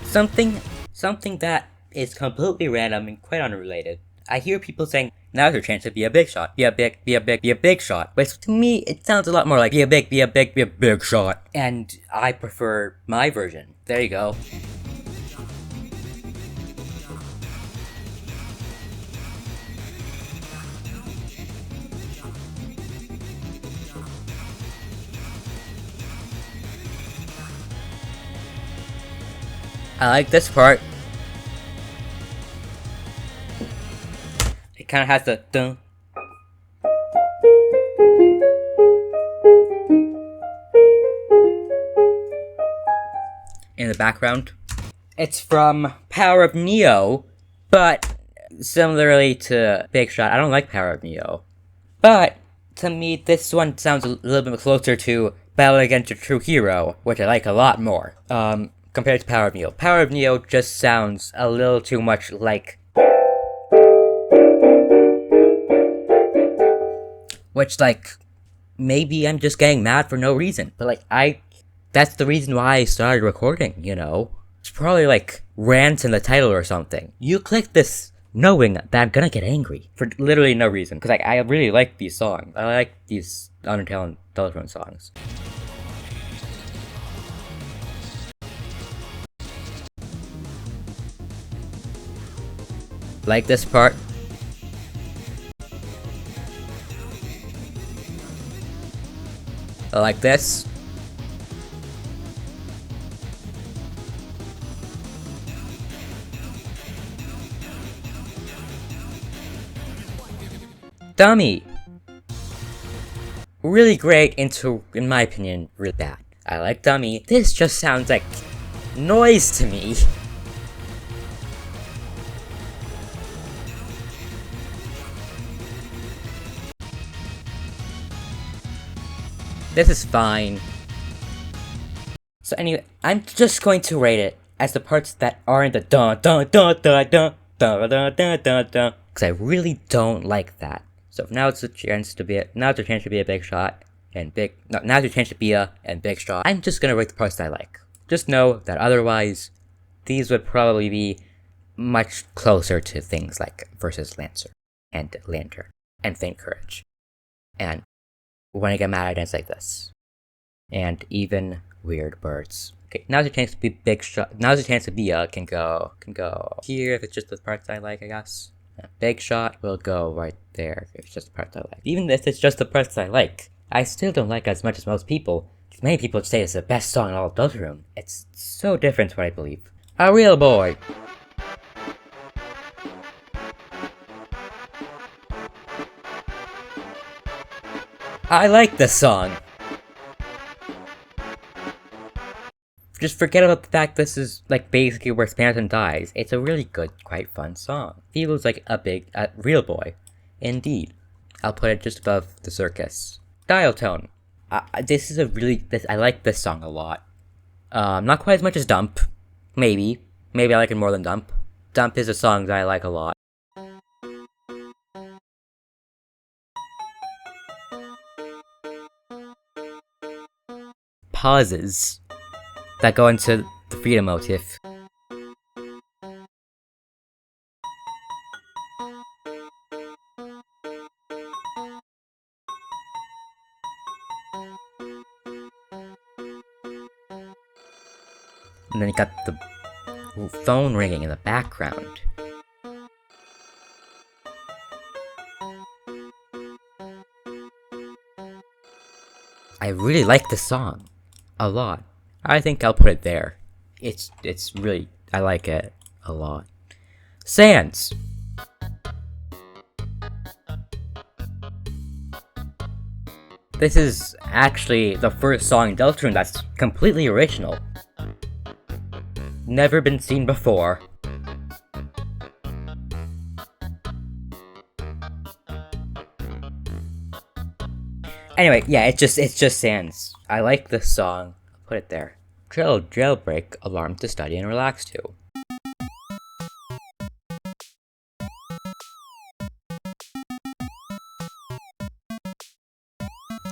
Something that is completely random and quite unrelated. I hear people saying, now's your chance to be a big shot. Be a big shot. But to me, it sounds a lot more like be a big shot. And I prefer my version. There you go. I like this part. It kind of has the dun. the background. It's from Power of Neo, but similarly to Big Shot, I don't like Power of Neo. But to me, this one sounds a little bit closer to Battle Against a True Hero, which I like a lot more, compared to Power of Neo. Power of Neo just sounds a little too much like... Which, like, maybe I'm just getting mad for no reason, but, like, that's the reason why I started recording, you know? It's probably, like, rants in the title or something. You click this knowing that I'm gonna get angry for literally no reason, because, like, I really like these songs. I like these Undertale and Deltarune songs. Like this part. Like this. Dummy. Really great in my opinion, really bad. I like Dummy. This just sounds like noise to me. This is fine. So anyway, I'm just going to rate it as the parts that aren't the dun dun dun dun dun dun dun dun dun dun, because I really don't like that. So now it's a chance to be a big shot and now it's a chance to be a and big shot. I'm just gonna rate the parts that I like. Just know that otherwise, these would probably be much closer to things like Versus Lancer and Lantern and Faint Courage. And when I get mad, I dance like this. And even Weird Birds. Okay, now's a chance to be big shot. Now's a chance to be can go here if it's just the parts I like, I guess. And big shot will go right there if it's just the parts I like. Even if it's just the parts I like, I still don't like it as much as most people. Many people say it's the best song in all of Deltarune. It's so different to what I believe. A real boy. I like this song. Just forget about the fact this is like basically where Spamton dies. It's a really good, quite fun song. Feels like a real boy. Indeed. I'll put it just above the circus. Dial tone. I like this song a lot. Not quite as much as Dump. Maybe I like it more than Dump. Dump is a song that I like a lot. Pauses that go into the freedom motif. And then you got the phone ringing in the background. I really like the song a lot. I think I'll put it there. It's really, I like it a lot. Sans. This is actually the first song in Deltarune that's completely original. Never been seen before. Anyway, yeah, it's just Sans. I like this song. I'll put it there. Jailbreak, alarm to study and relax to.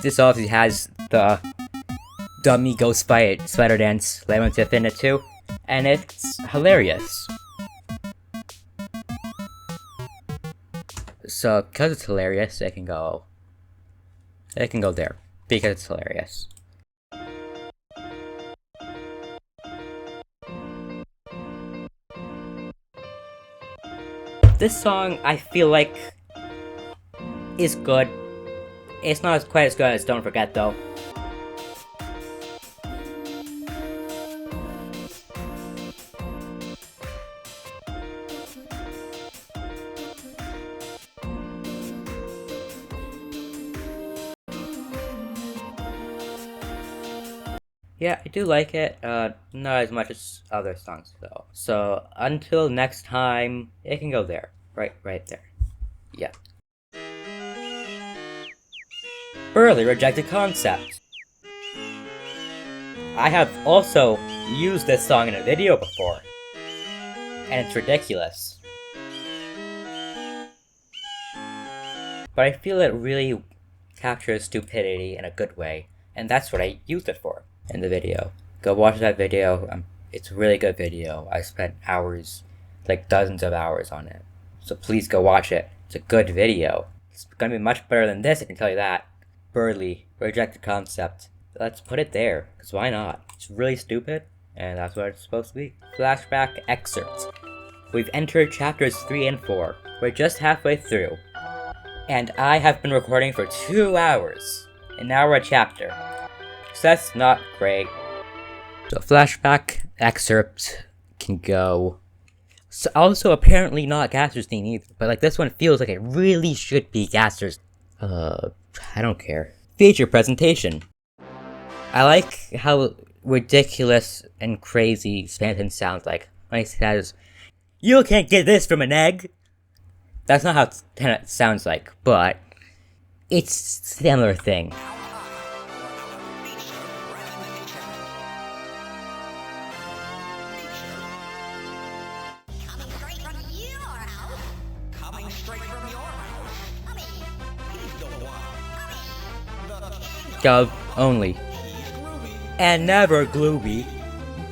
This obviously has the dummy ghost fight spider dance leitmotif in it too, and it's hilarious. So because it's hilarious, it can go there because it's hilarious. This song I feel like is good. It's not quite as good as Don't Forget though. Yeah, I do like it. Not as much as other songs though. So until next time, it can go there. Right there. Yeah. Early rejected concept. I have also used this song in a video before, and it's ridiculous. But I feel it really captures stupidity in a good way, and that's what I used it for in the video. Go watch that video. It's a really good video. I spent hours, like dozens of hours on it. So please go watch it. It's a good video. It's gonna be much better than this, I can tell you that. Burley, rejected concept. Let's put it there, because why not? It's really stupid, and that's what it's supposed to be. Flashback excerpt. We've entered chapters 3 and 4. We're just halfway through. And I have been recording for 2 hours. And now we're a chapter. So that's not great. So flashback excerpt can go. So also apparently not Gaster's theme either. But like this one feels like it really should be Gaster's. I don't care. Feature presentation. I like how ridiculous and crazy Spanton sounds like when he says, "You can't get this from an egg." That's not how it sounds like, but it's a similar thing. Dove only. And never Glooby.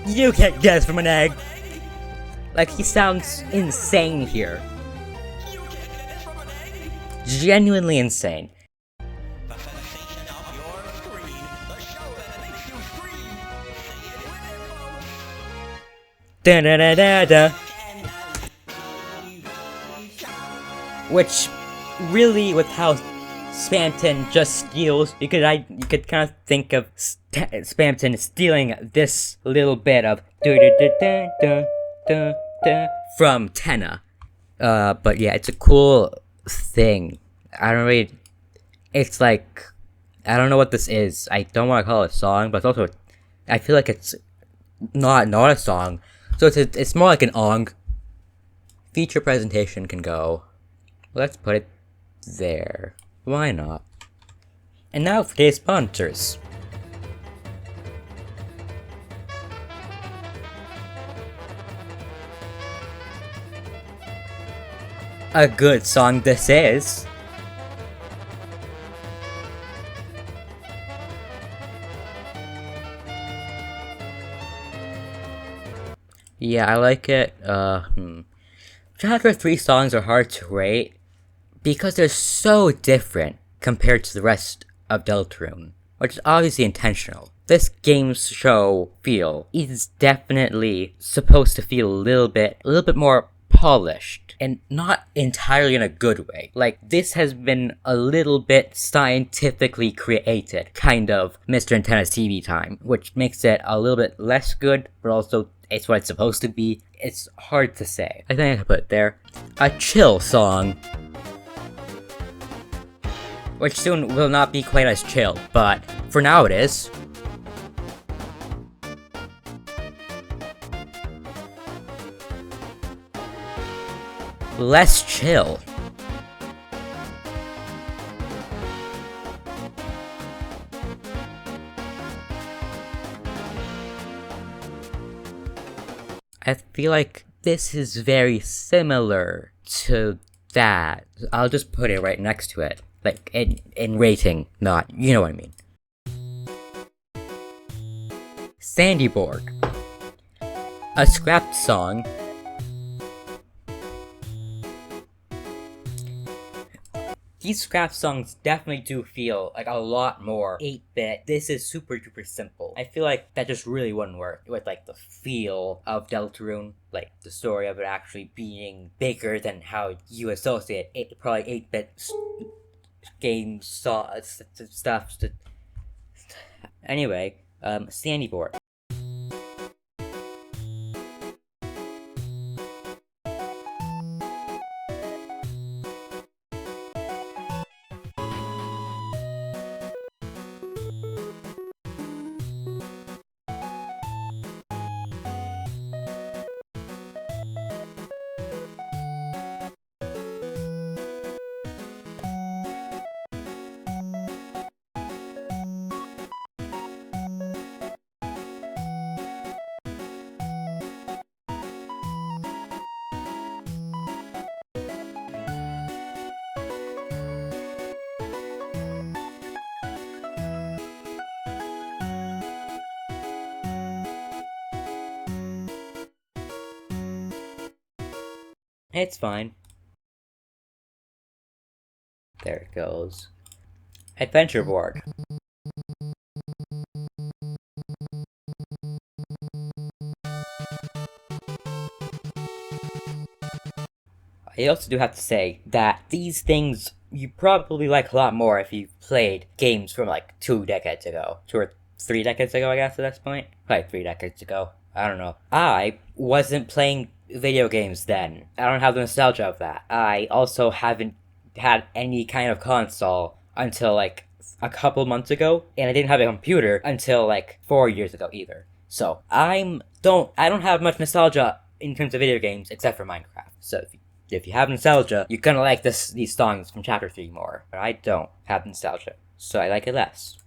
You can't guess from an egg. Like, he sounds insane here. Genuinely insane. Da da da da da. Which, really, with how Spamton just steals, because you could kind of think of Spamton stealing this little bit of from Tenna. But yeah, it's a cool thing. It's like, I don't know what this is. I don't want to call it a song, but it's also, I feel like it's not a song. So it's more like an ong. Feature presentation can go. Let's put it there. Why not? And now for today's sponsors. A good song this is. Yeah, I like it. Chapter 3 songs are hard to rate because they're so different compared to the rest of Deltarune, which is obviously intentional. This game's show feel is definitely supposed to feel a little bit more polished, and not entirely in a good way. Like, this has been a little bit scientifically created, kind of Mr. Antenna's TV time, which makes it a little bit less good, but also it's what it's supposed to be. It's hard to say. I think I can put it there. A chill song. Which soon will not be quite as chill, but for now it is. Less chill. I feel like this is very similar to that. I'll just put it right next to it. Like, in rating, not, you know what I mean. Sandyborg. A scrapped song. These scrap songs definitely do feel like a lot more 8-bit. This is super duper simple. I feel like that just really wouldn't work with like the feel of Deltarune, like the story of it actually being bigger than how you associate probably 8-bit game stuff. Anyway, Sandyborg. It's fine. There it goes. Adventure board. I also do have to say that these things you probably like a lot more if you played games from like 2 decades ago. 2 or 3 decades ago, I guess, at this point. Probably 3 decades ago. I don't know. I wasn't playing video games then. I don't have the nostalgia of that. I also haven't had any kind of console until like a couple months ago, and I didn't have a computer until like 4 years ago either. So I don't have much nostalgia in terms of video games except for Minecraft. So if you have nostalgia, you're gonna like these songs from Chapter 3 more. But I don't have nostalgia, so I like it less.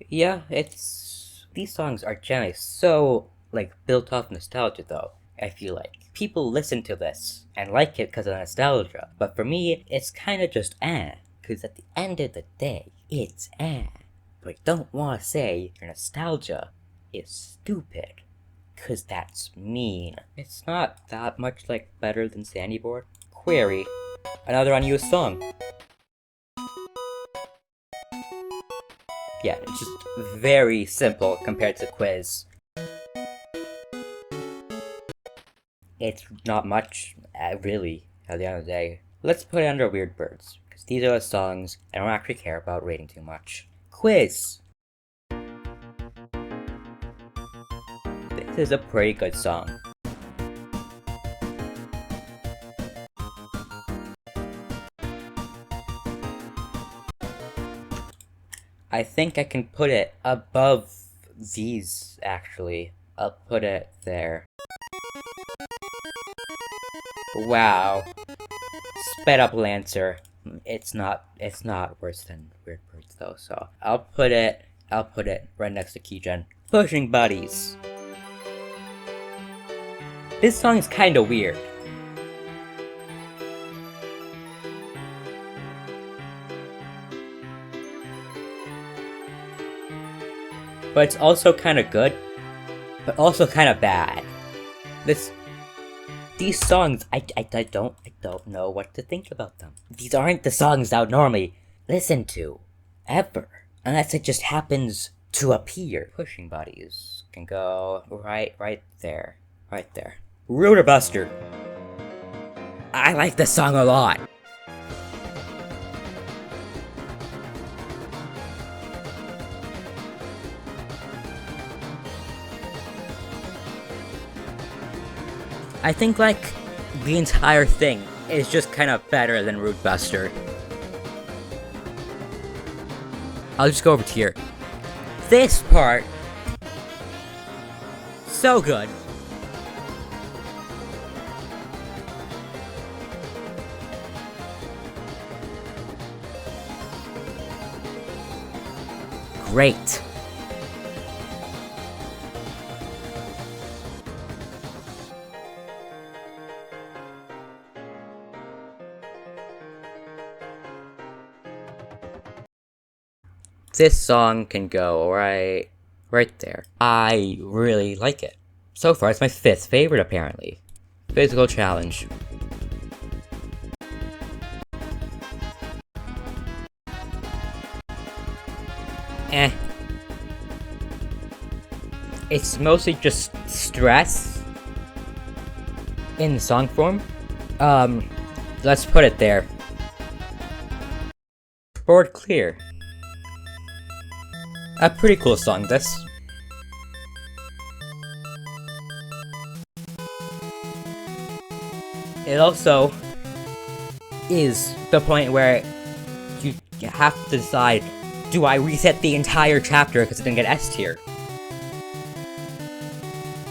Yeah, these songs are generally so, like, built off nostalgia, though, I feel like. People listen to this and like it because of nostalgia, but for me, it's kind of just because at the end of the day, it's But I don't want to say your nostalgia is stupid, because that's mean. It's not that much, like, better than Sandyboard. Query. Another unused song. Yeah, it's just very simple compared to Quiz. It's not much, really, at the end of the day. Let's put it under Weird Birds, because these are the songs I don't actually care about rating too much. Quiz! This is a pretty good song. I think I can put it above these, actually. I'll put it there. Wow. Sped up Lancer. It's not worse than Weird Birds though, so I'll put it right next to Keygen. Pushing Buddies. This song is kinda weird. But it's also kinda good, but also kinda bad. These songs, I don't know what to think about them. These aren't the songs I would normally listen to, ever, unless it just happens to appear. Pushing Buddies can go right there. Rooter Buster. I like this song a lot. I think, like, the entire thing is just kind of better than Root Buster. I'll just go over to here. This part, so good. Great. This song can go right there. I really like it. So far, it's my 5th favorite, apparently. Physical Challenge. It's mostly just stress in song form. Let's put it there. Board Clear. A pretty cool song, this. It also is the point where you have to decide, do I reset the entire chapter because it didn't get S tier?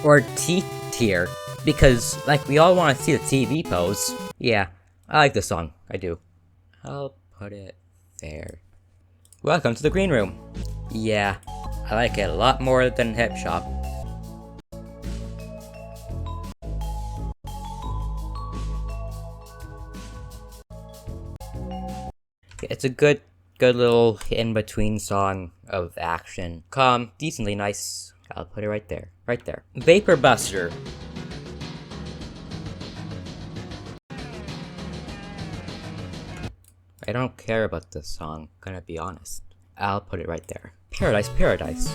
Or T tier, because, like, we all want to see the TV pose. Yeah, I like this song, I do. I'll put it there. Welcome to the green room. Yeah, I like it a lot more than Hip Shop. It's a good little in-between song of action. Calm, decently nice. I'll put it right there. Right there. Vapor Buster. I don't care about this song, gonna be honest. I'll put it right there. Paradise, Paradise.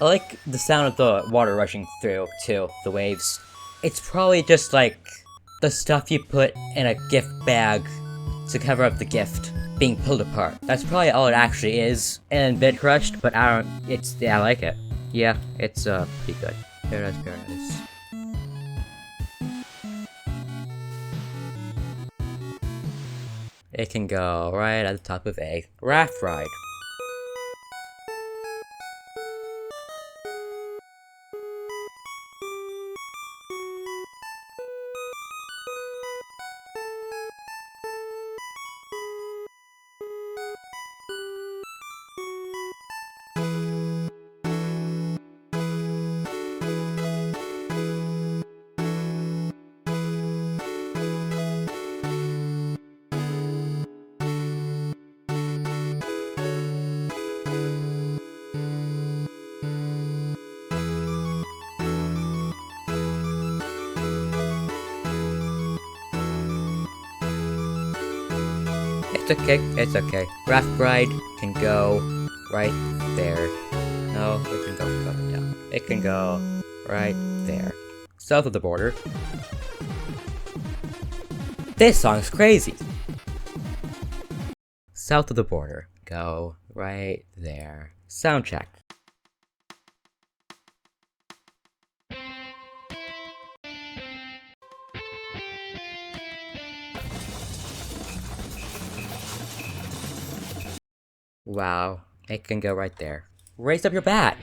I like the sound of the water rushing through, too, the waves. It's probably just like the stuff you put in a gift bag to cover up the gift being pulled apart. That's probably all it actually is. And bit crushed, but I like it. Yeah, it's pretty good. Paradise, Paradise. It can go right at the top of A. Raft Ride. It's okay, it's okay. Raft Ride can go right there. No, it can go down. It can go right there. South of the border. This song's crazy! South of the border. Go right there. Sound check. Wow, it can go right there. Raise up your bat!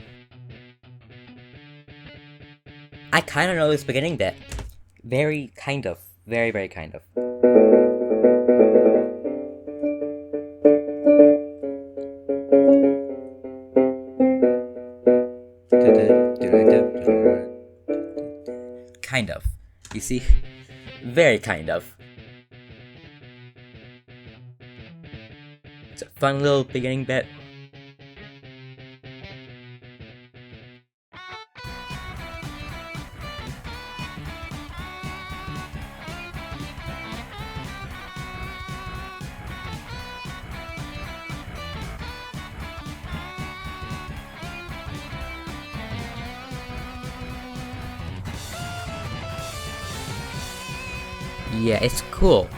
I kinda know this beginning bit. Very kind of. Very, very kind of. Kind of. You see? Very kind of. It's a fun little beginning bit. Yeah, it's cool.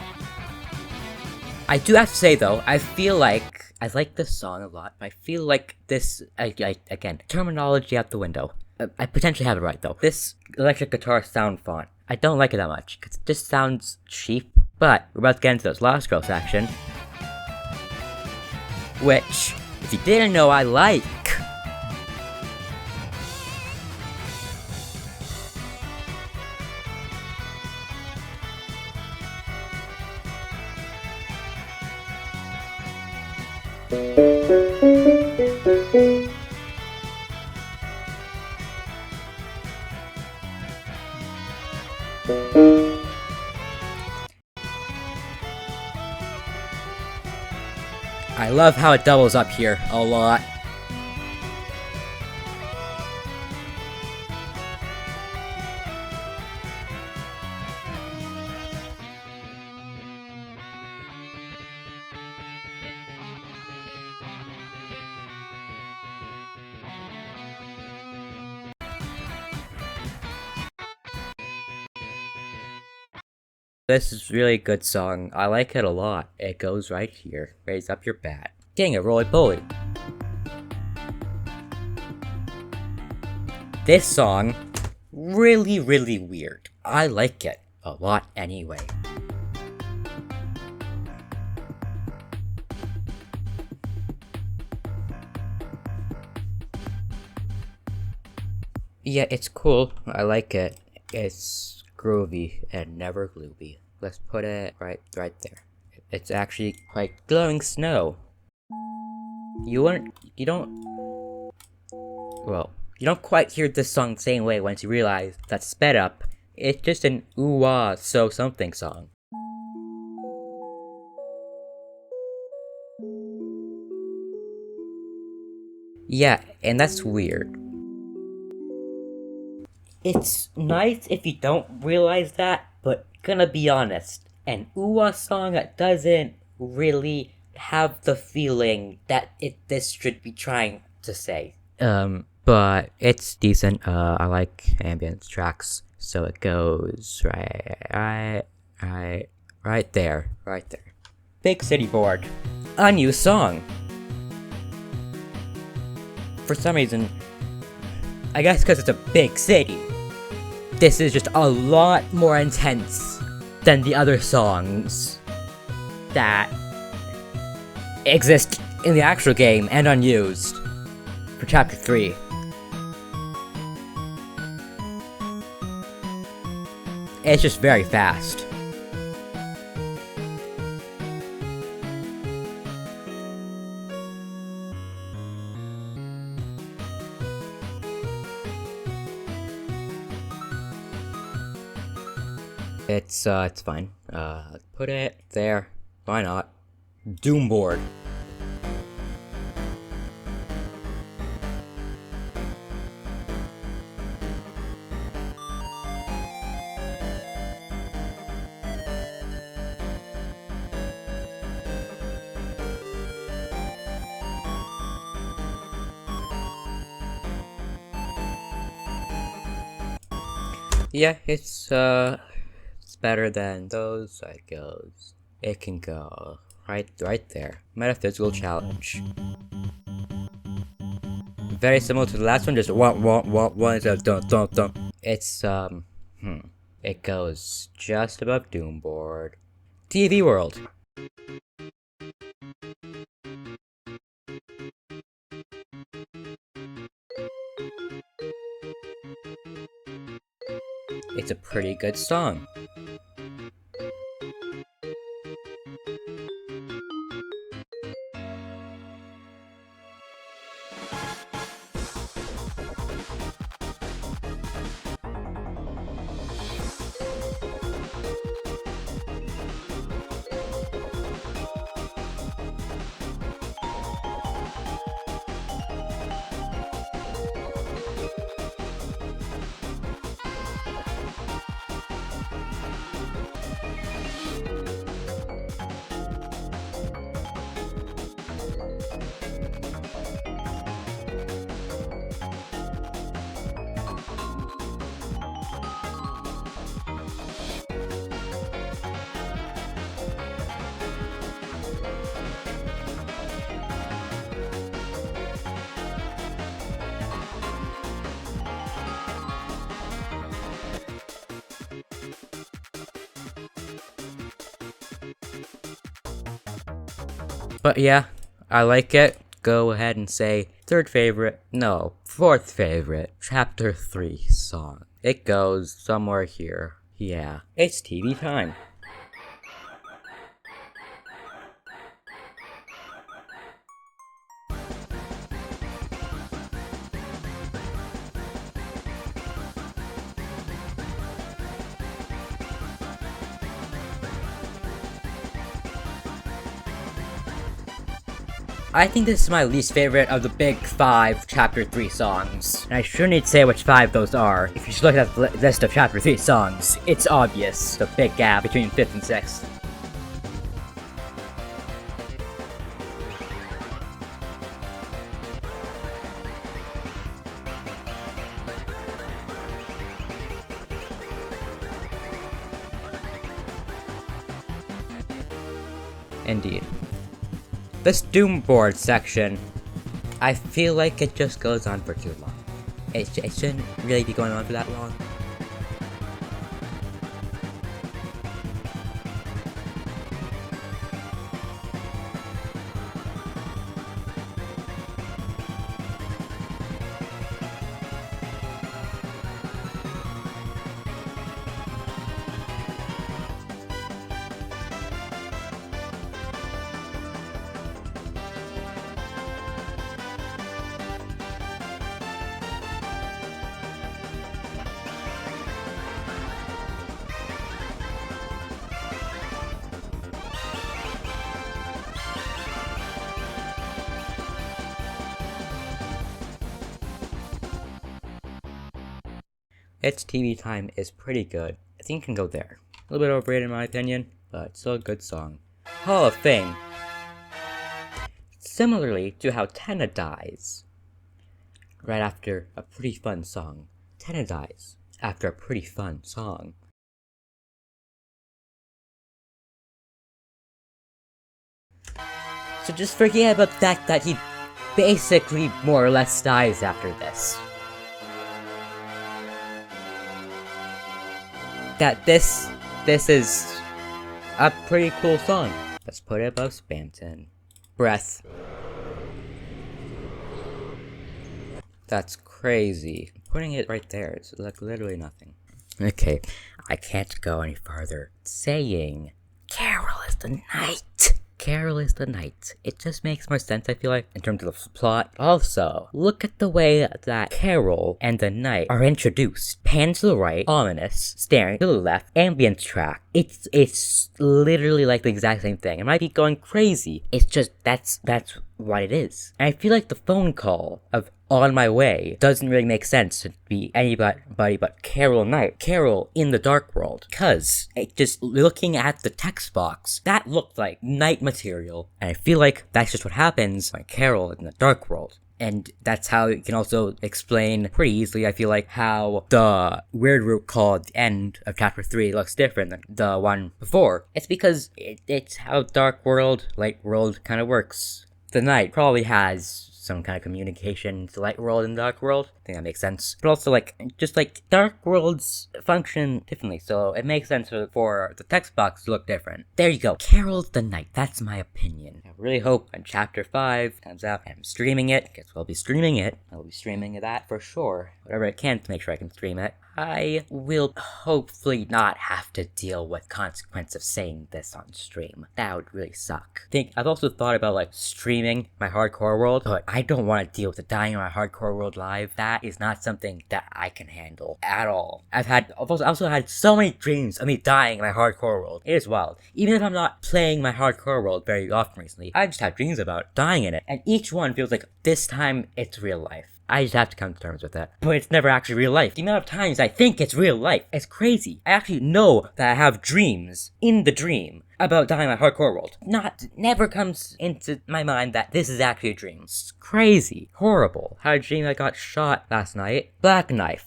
I do have to say though, I feel like I like this song a lot. I feel like this, again, terminology out the window. I potentially have it right though. This electric guitar sound font, I don't like it that much because it just sounds cheap. But we're about to get into this Lost Girl section, which, if you didn't know, I like. I love how it doubles up here a lot. This is really good song. I like it a lot. It goes right here. Raise up your bat. Dang it, roly poly. This song, really weird. I like it a lot anyway. Yeah, it's cool. I like it. It's groovy and never gloopy. Let's put it right there. It's actually quite glowing snow. You don't quite hear this song the same way once you realize that sped up, it's just an ooh-ah so something song. Yeah, and that's weird. It's nice if you don't realize that, but gonna be honest, an ooh-ah song that doesn't really have the feeling that this should be trying to say. But it's decent. I like ambient tracks, so it goes right there. Big City Board, a new song. For some reason, I guess because it's a big city, this is just a lot more intense than the other songs that exist in the actual game and unused for Chapter 3. It's just very fast. It's fine. Put it there. Why not? Doom board. Yeah, it's better than those. It goes. It can go right there. Metaphysical challenge. Very similar to the last one, just one instead of dun. It's it goes just above Doomboard. TV World. It's a pretty good song. But yeah, I like it. Go ahead and say third favorite. No, fourth favorite. Chapter 3 song. It goes somewhere here. Yeah, it's TV time. I think this is my least favorite of the big 5 Chapter 3 songs. And I shouldn't need to say which 5 those are. If you just look at the list of Chapter 3 songs, it's obvious the big gap between 5th and 6th. Indeed. This Doom board section, I feel like it just goes on for too long. It shouldn't really be going on for that long. Its TV time is pretty good. I think it can go there. A little bit overrated in my opinion, but still a good song. Hall of Fame. Similarly to how Tenna dies right after a pretty fun song, Tenna dies after a pretty fun song. So just forget about the fact that he basically more or less dies after this. That this is a pretty cool song. Let's put it above Spamton. Breath. That's crazy. Putting it right there, it's like literally nothing. Okay, I can't go any farther. Saying, Carol is the night. Carol is the night. It just makes more sense, I feel like, in terms of the plot. Also, look at the way that Carol and the night are introduced. Pan to the right, ominous, staring to the left, ambience track. It's literally like the exact same thing. It might be going crazy. It's just, that's what it is. And I feel like the phone call of On My Way doesn't really make sense to be anybody but Carol Knight. Carol in the Dark World. Because, just looking at the text box, that looked like night material. And I feel like that's just what happens when Carol in the Dark World. And that's how you can also explain pretty easily, I feel like, how the weird root call at the end of chapter 3 looks different than the one before. It's because it's how Dark World, Light World kind of works. The Night probably has some kind of communication to Light World and Dark World. I think that makes sense. But also, just Dark Worlds function differently, so it makes sense for the text box to look different. There you go. Carol's the Night. That's my opinion. I really hope when Chapter 5 comes out, I'm streaming it, because we'll be streaming it. I'll be streaming that for sure. Whatever I can to make sure I can stream it. I will hopefully not have to deal with consequence of saying this on stream. That would really suck. I've also thought about streaming my hardcore world, but I don't want to deal with the dying in my hardcore world live. That is not something that I can handle at all. I've also had so many dreams of me dying in my hardcore world. It is wild. Even if I'm not playing my hardcore world very often recently, I just have dreams about dying in it. And each one feels like this time it's real life. I just have to come to terms with that. But it's never actually real life. The amount of times I think it's real life, it's crazy. I actually know that I have dreams in the dream about dying in my hardcore world. Never comes into my mind that this is actually a dream. It's crazy. Horrible. Had a dream I got shot last night. Black Knife.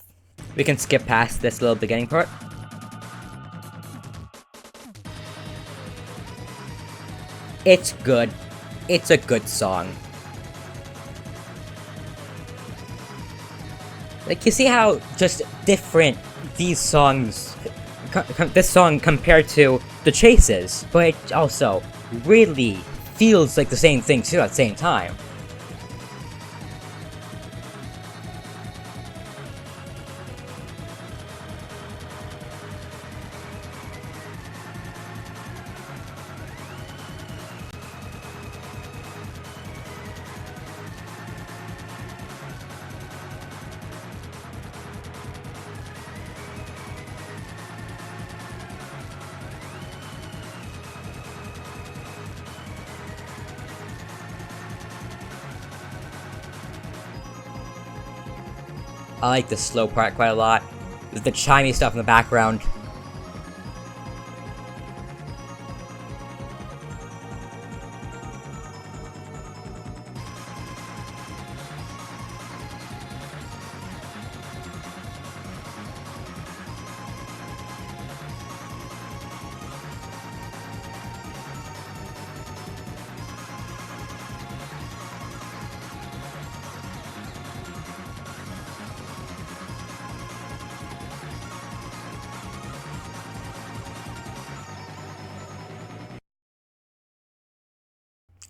We can skip past this little beginning part. It's good. It's a good song. You see how just different these songs, this song compared to The Chase is, but it also really feels like the same thing too at the same time. I like the slow part quite a lot. There's the chimey stuff in the background.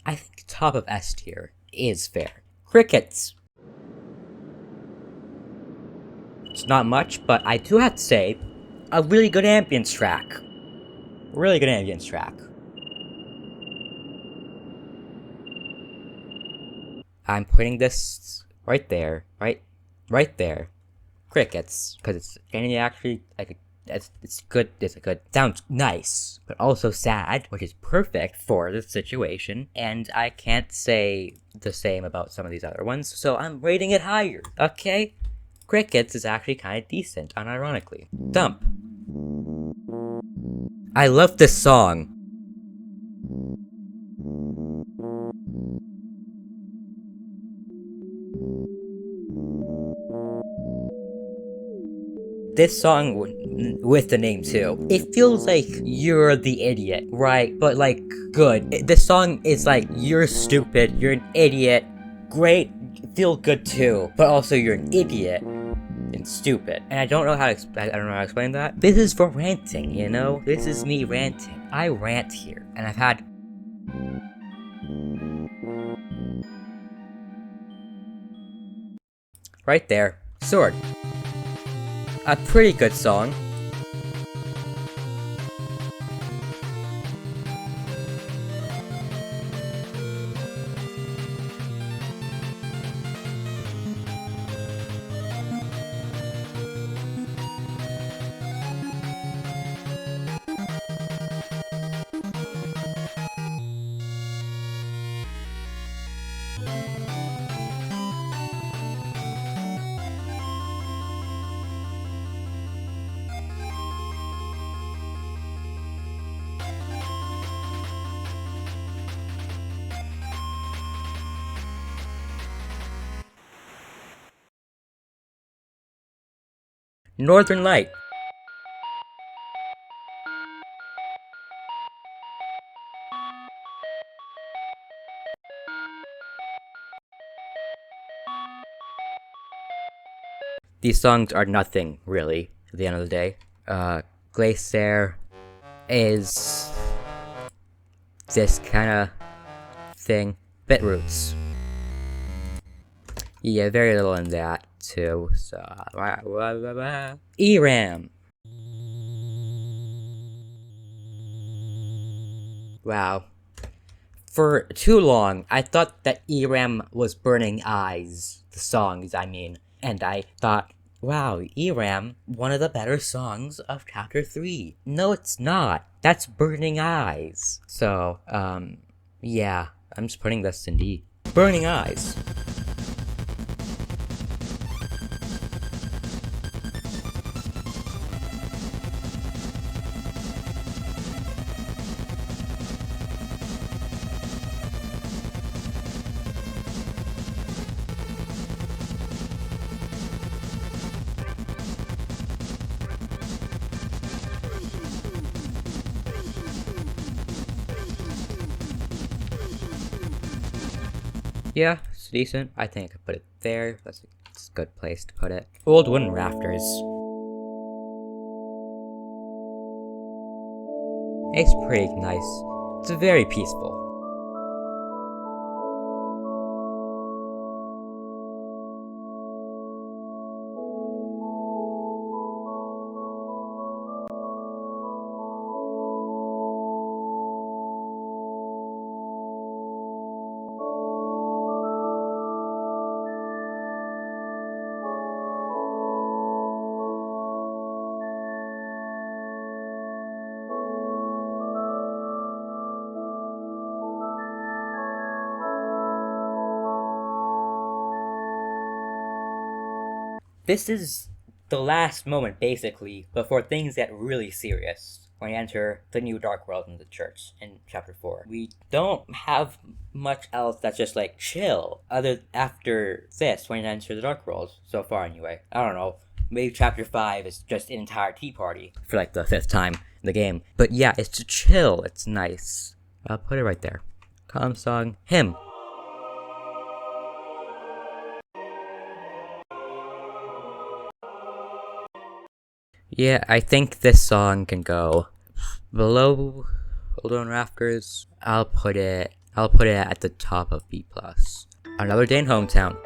I think top of S tier is fair. Crickets. It's not much, but I do have to say, a really good ambience track. Really good ambience track. I'm putting this right there, right there. Crickets, because it's actually like it's good. It's a good. Sounds nice, but also sad, which is perfect for this situation. And I can't say the same about some of these other ones, so I'm rating it higher. Okay, Crickets is actually kind of decent, unironically. Dump. I love this song. This song with the name too. It feels like you're the idiot, right? But like good. This song is like you're stupid, you're an idiot. Great, feel good too. But also you're an idiot and stupid. And I don't know how to explain that. This is for ranting, you know? This is me ranting. I rant here, and I've had right there. Sword. A pretty good song. Northern Light. These songs are nothing, really, at the end of the day. Glacier is this kind of thing. Bitroots. Yeah, very little in that, too, so... ERAM. Wow. For too long, I thought that ERAM was Burning Eyes. The songs, I mean. And I thought, wow, ERAM, one of the better songs of Chapter 3. No, it's not. That's Burning Eyes. So, yeah. I'm just putting this in D. Burning Eyes. Yeah, it's decent. I think I could put it there. That's a good place to put it. Old wooden rafters. It's pretty nice. It's very peaceful. This is the last moment, basically, before things get really serious. When you enter the new Dark World in the church in Chapter 4. We don't have much else that's just like chill, other after this, when you enter the Dark World, so far anyway. I don't know, maybe Chapter 5 is just an entire tea party for like the 5th time in the game. But yeah, it's chill, it's nice. I'll put it right there. Calm song, Hymn. Yeah, I think this song can go below Old on Rafters. I'll put it I'll put it at the top of B+. Another Day in Hometown.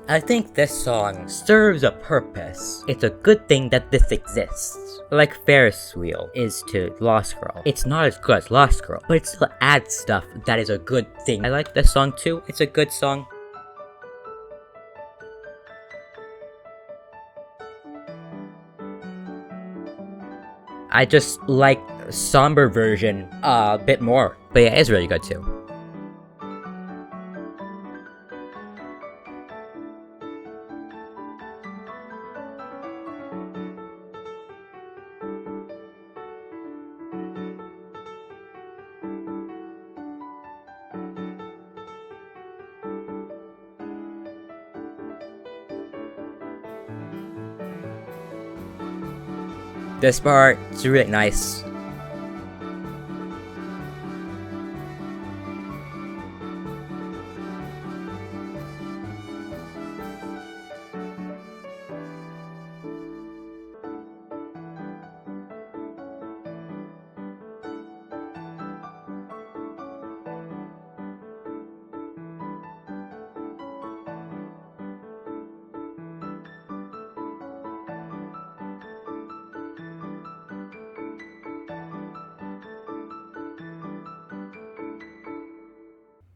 I think this song serves a purpose. It's a good thing that this exists. Like Ferris Wheel is to Lost Girl. It's not as good as Lost Girl, but it still adds stuff that is a good thing. I like this song too. It's a good song. I just like somber version a bit more. But yeah, it's really good too. This part is really nice.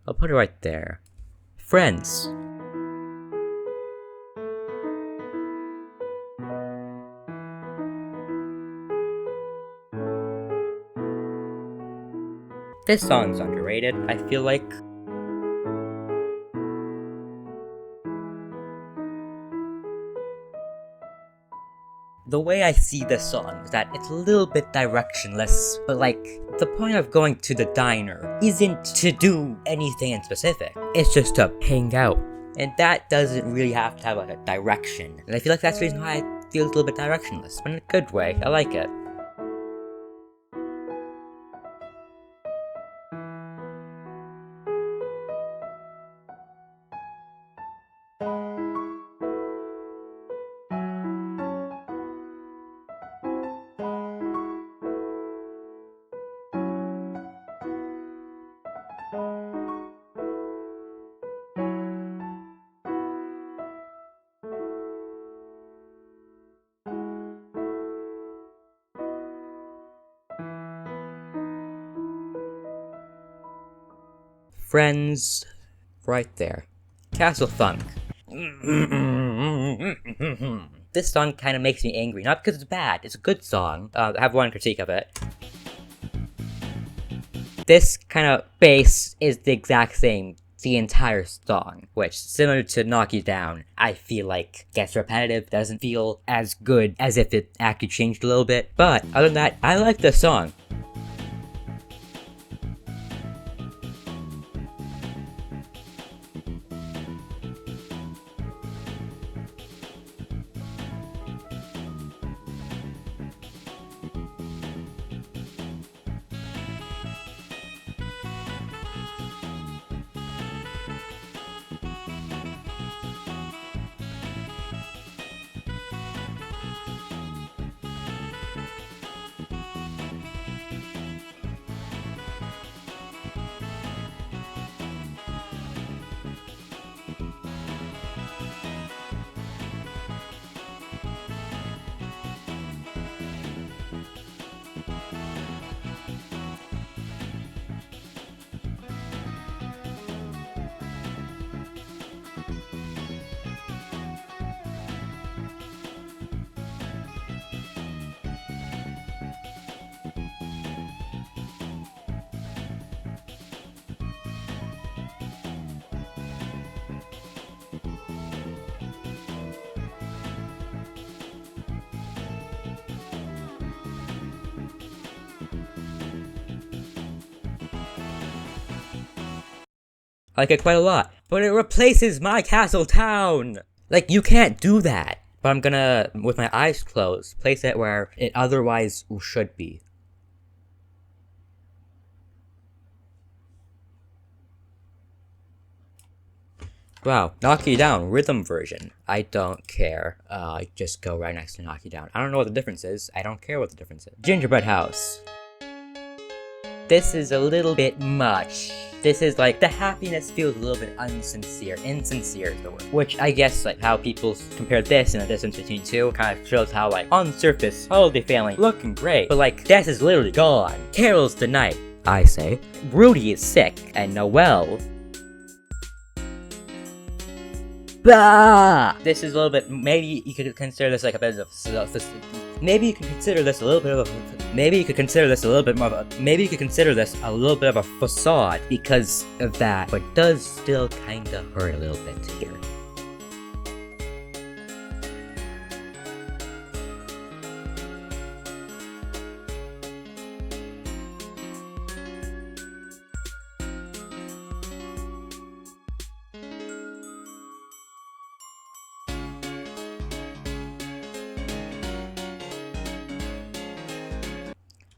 I'll put it right there. Friends. This song's underrated, I feel like. The way I see this song is that it's a little bit directionless, but like, the point of going to the diner isn't to do anything in specific, it's just to hang out. And that doesn't really have to have like a direction. And I feel like that's the reason why it feels a little bit directionless, but in a good way. I like it. Friends, right there. Castle Funk. This song kind of makes me angry, not because it's bad, it's a good song. I have one critique of it. This kind of bass is the exact same the entire song, which, similar to Knock You Down, I feel like gets repetitive, doesn't feel as good as if it actually changed a little bit. But other than that, I like the song. I like it quite a lot, But it replaces my castle town! Like, you can't do that. But I'm gonna, with my eyes closed, place it where it otherwise should be. Wow, Knock You Down, rhythm version. I don't care. Just go right next to Knock You Down. I don't know what the difference is. I don't care what the difference is. Gingerbread House. This is a little bit much. This is like, the happiness feels a little bit unsincere. Insincere is the word. Which I guess like how people compare this and the distance between two kind of shows how like, on the surface, holiday family, looking great. But like, Death is literally gone. Carol's tonight, I say. Rudy is sick. And Noel... Bah! This is a little bit, maybe you could consider this like a bit of maybe you can consider this a little bit of a, maybe you could consider this a little bit more of a, maybe you could consider this a little bit of a facade because of that, but does still kinda hurt a little bit here.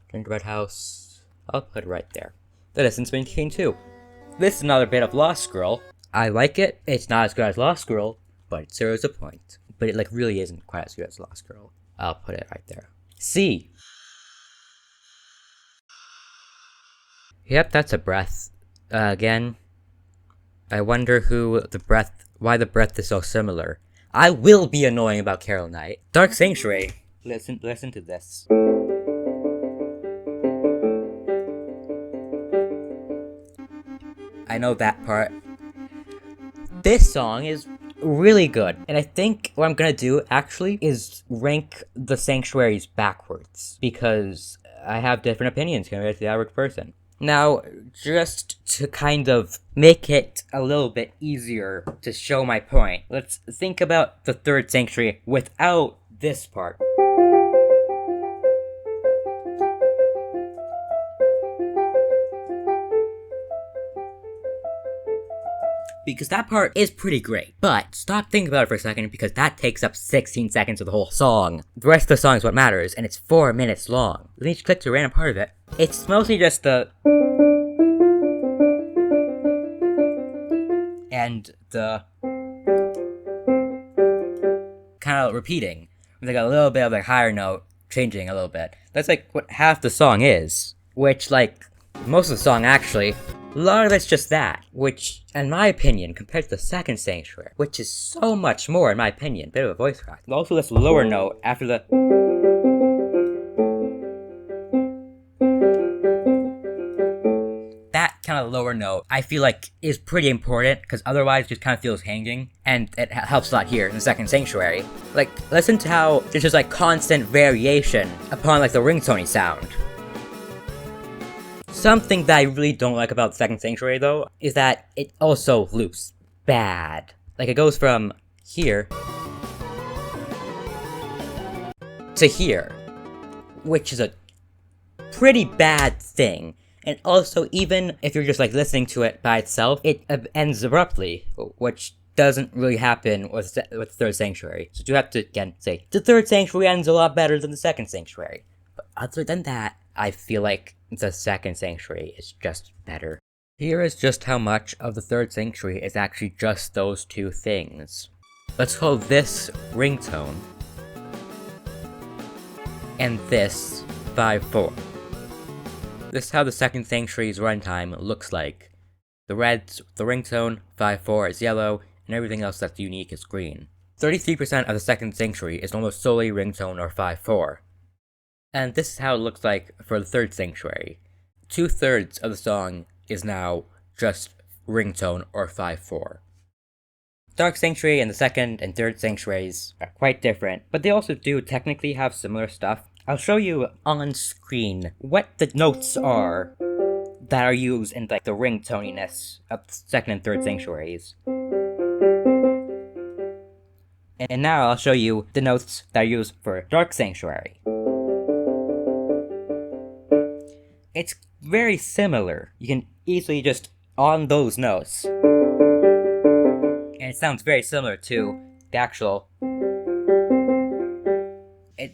Gingerbread House. I'll put it right there. The distance between two. This is another bit of Lost Girl. I like it. It's not as good as Lost Girl, but it serves a point. But it like really isn't quite as good as Lost Girl. I'll put it right there. C. Yep, that's a breath. Again. I wonder why the breath is so similar. I will be annoying about Carol Knight. Dark Sanctuary. Listen to this. I know that part. This song is really good, and I think what I'm gonna do, actually, is rank the sanctuaries backwards, because I have different opinions compared to the average person. Now, just to kind of make it a little bit easier to show my point, let's think about the third sanctuary without this part. Because that part is pretty great. But stop thinking about it for a second, because that takes up 16 seconds of the whole song. The rest of the song is what matters, and it's 4 minutes long. Then each click to a random part of it. It's mostly just the... and the... kind of repeating. With like a little bit of like higher note, changing a little bit. That's like what half the song is. Which like, most of the song actually... a lot of it's just that, which, in my opinion, compared to the second sanctuary, which is so much more, in my opinion, bit of a voice crack. Also, this lower note after the... that kind of lower note, I feel like, is pretty important, because otherwise it just kind of feels hanging, and it helps a lot here in the second sanctuary. Like, listen to how there's just like constant variation upon like the ringtone sound. Something that I really don't like about the second sanctuary, though, is that it also loops bad. Like, it goes from here to here, which is a pretty bad thing. And also, even if you're just, like, listening to it by itself, it ends abruptly, which doesn't really happen with the third sanctuary. So you have to, again, say, the third sanctuary ends a lot better than the second sanctuary. But other than that, I feel like the second sanctuary is just better. Here is just how much of the third sanctuary is actually just those two things. Let's call this ringtone, and this 5/4. This is how the second sanctuary's runtime looks like. The ringtone, 5/4 is yellow, and everything else that's unique is green. 33% of the second sanctuary is almost solely ringtone or 5/4. And this is how it looks like for the third sanctuary. 2/3 of the song is now just ringtone or 5/4. Dark Sanctuary and the second and third sanctuaries are quite different, but they also do technically have similar stuff. I'll show you on screen what the notes are that are used in like the ringtoniness of the second and third sanctuaries. And now I'll show you the notes that are used for Dark Sanctuary. It's very similar. You can easily just, on those notes, it sounds very similar to the actual.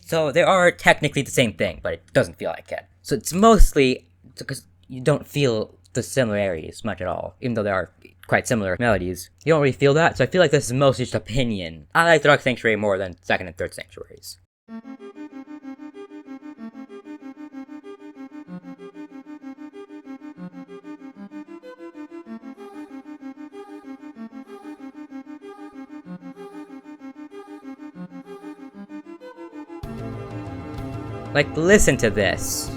So they are technically the same thing, but it doesn't feel like it. So it's mostly because you don't feel the similarities much at all, even though they are quite similar melodies. You don't really feel that, so I feel like this is mostly just opinion. I like the Dark Sanctuary more than Second and Third Sanctuaries. Like, listen to this.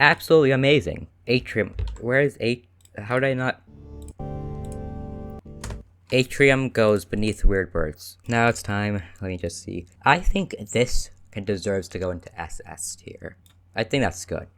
Absolutely amazing. Atrium. Where is how did I not? Atrium goes beneath Weird Birds. Now it's time. Let me just see. I think this deserves to go into SS tier. I think that's good.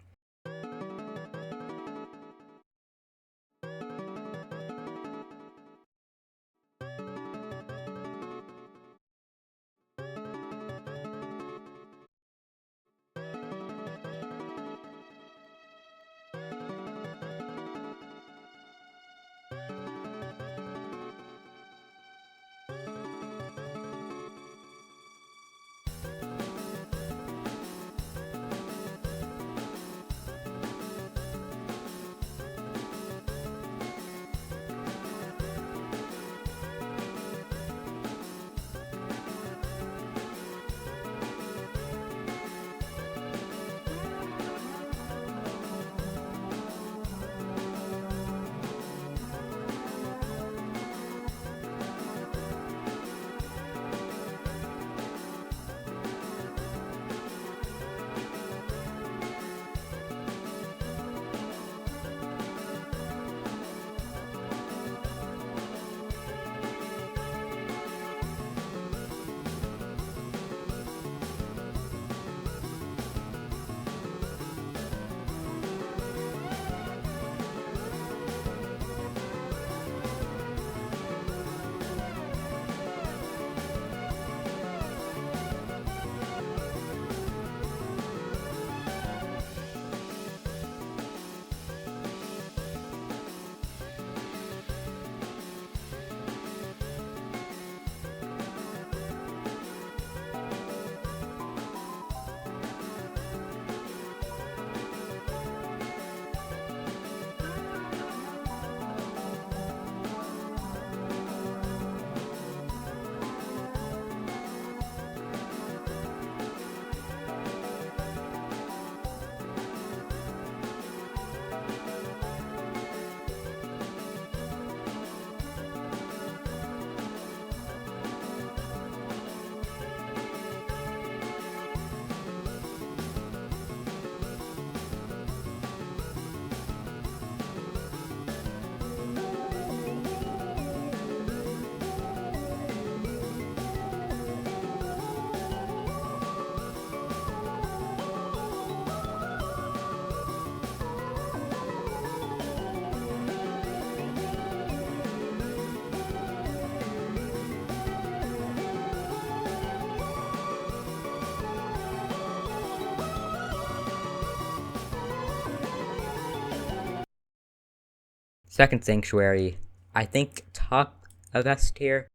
Second Sanctuary, I think top of S tier.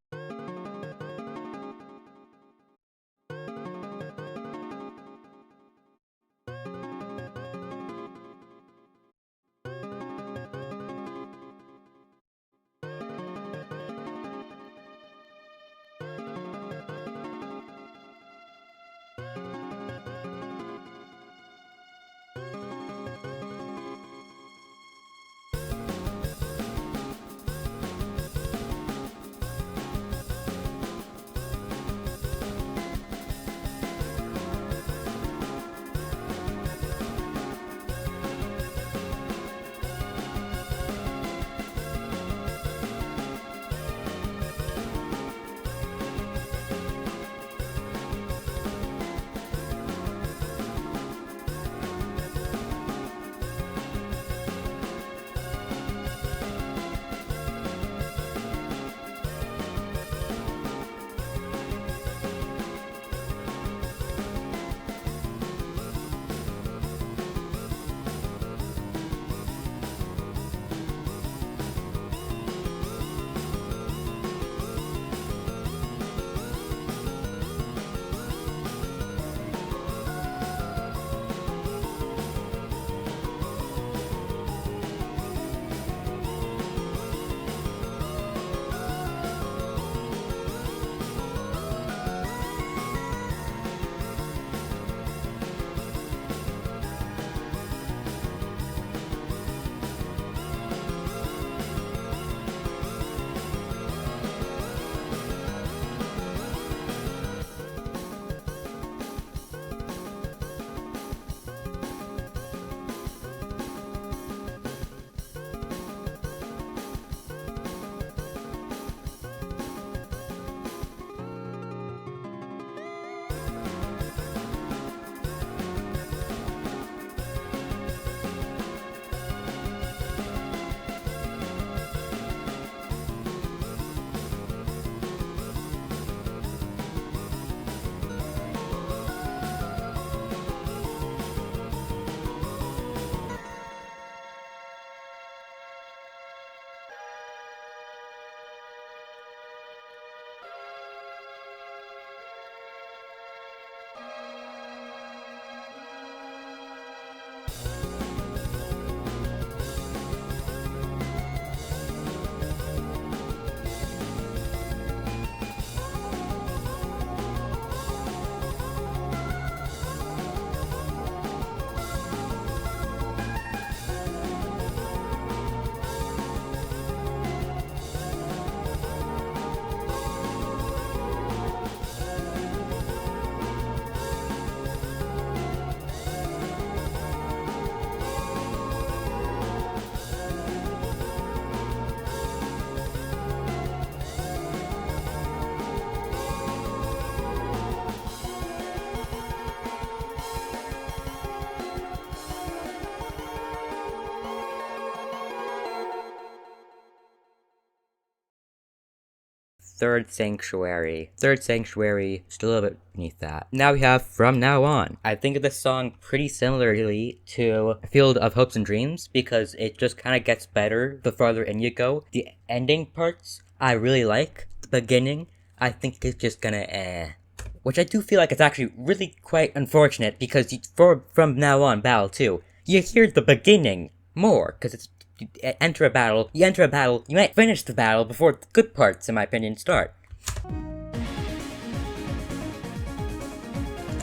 Third Sanctuary. Third Sanctuary, still a little bit beneath that. Now we have From Now On. I think of this song pretty similarly to Field of Hopes and Dreams because it just kind of gets better the farther in you go. The ending parts I really like. The beginning, I think it's just gonna which I do feel like it's actually really quite unfortunate because for From Now On Battle 2, you hear the beginning more because it's you enter a battle, you might finish the battle before the good parts, in my opinion, start.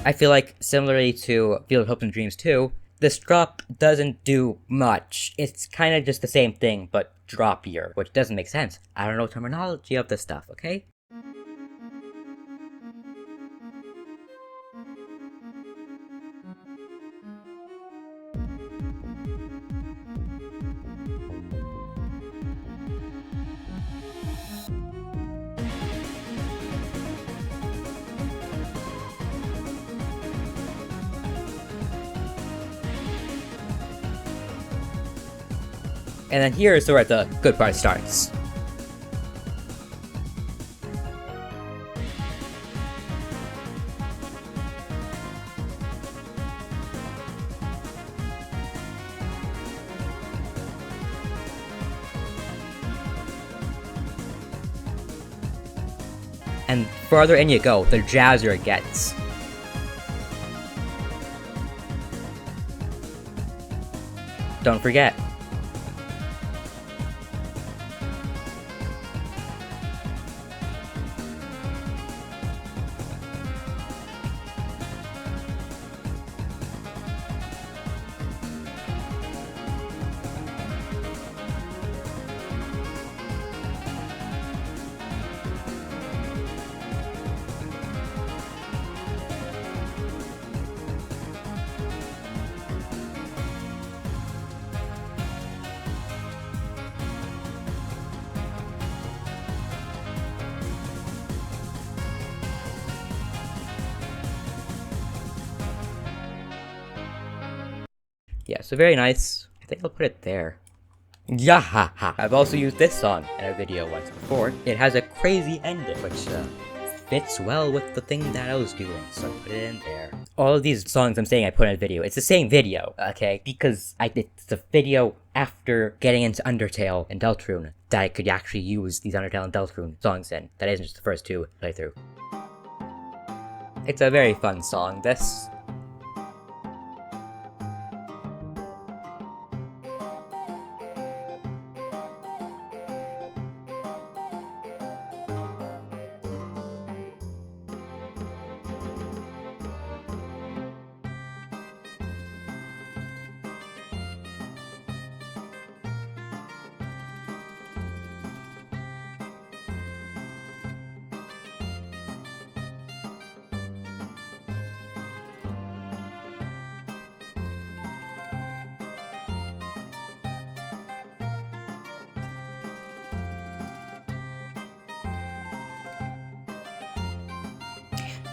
I feel like, similarly to Field of Hopes and Dreams 2, this drop doesn't do much. It's kind of just the same thing, but droppier, which doesn't make sense. I don't know terminology of this stuff, okay? And then here is where the good part starts. farther in you go, the jazzier it gets. Don't forget. Yeah, so very nice. I think I'll put it there. Yahaha! I've also used this song in a video once before. It has a crazy ending, which fits well with the thing that I was doing, so I put it in there. All of these songs I'm saying I put in a video, it's the same video, okay? Because it's the video after getting into Undertale and Deltarune that I could actually use these Undertale and Deltarune songs in. That isn't just the first two playthrough. It's a very fun song, this.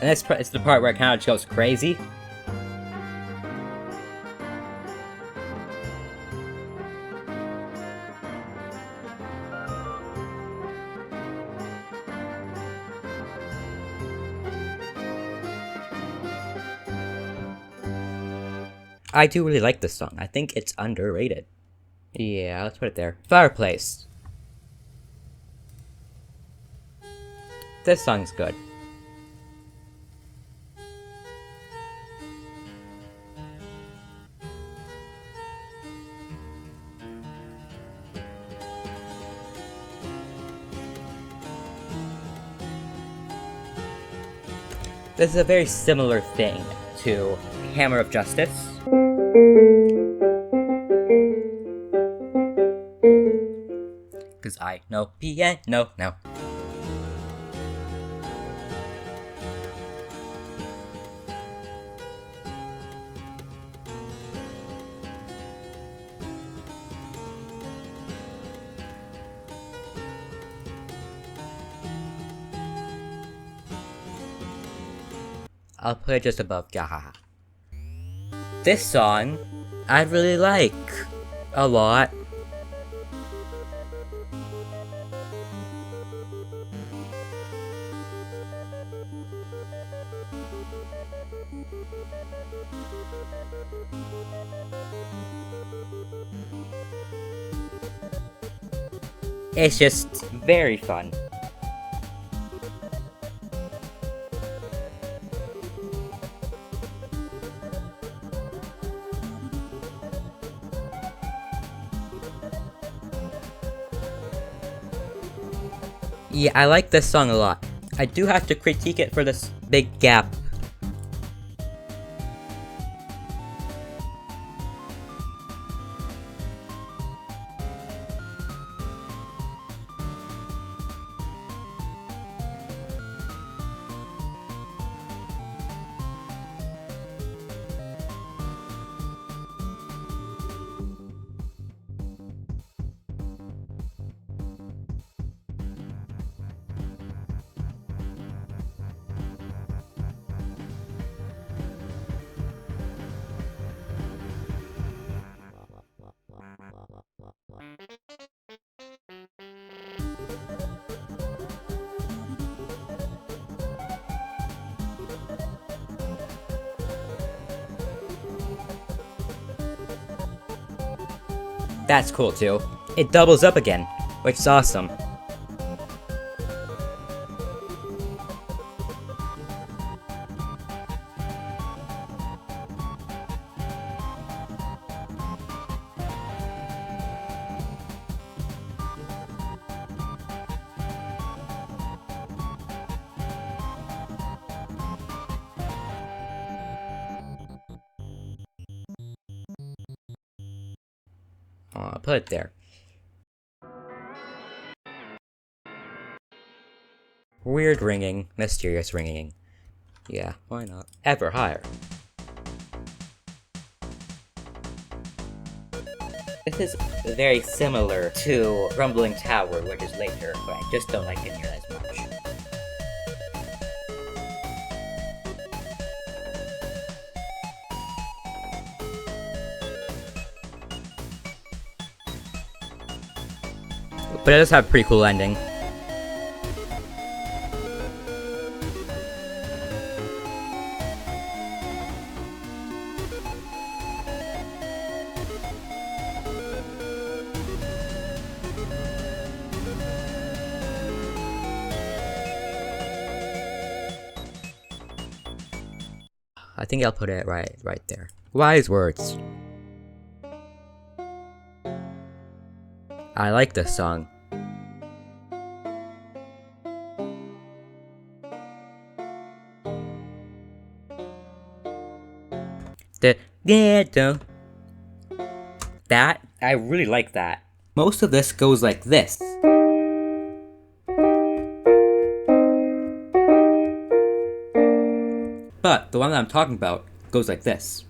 And this is the part where it kind of goes crazy. I do really like this song. I think it's underrated. Yeah, let's put it there. Fireplace. This song's good. This is a very similar thing to Hammer of Justice. Cause I know piano now. I'll put it just above Gahaha. This song, I really like a lot. It's just very fun. Yeah, I like this song a lot. I do have to critique it for this big gap. That's cool too. It doubles up again, which is awesome. Put it there. Weird ringing, mysterious ringing. Yeah, why not? Ever higher. This is very similar to Rumbling Tower, which is later, but I just don't like it near as much. But it does have a pretty cool ending. I think I'll put it right there. Wise words. I like this song. The ghetto. That, I really like that. Most of this goes like this. But the one that I'm talking about goes like this.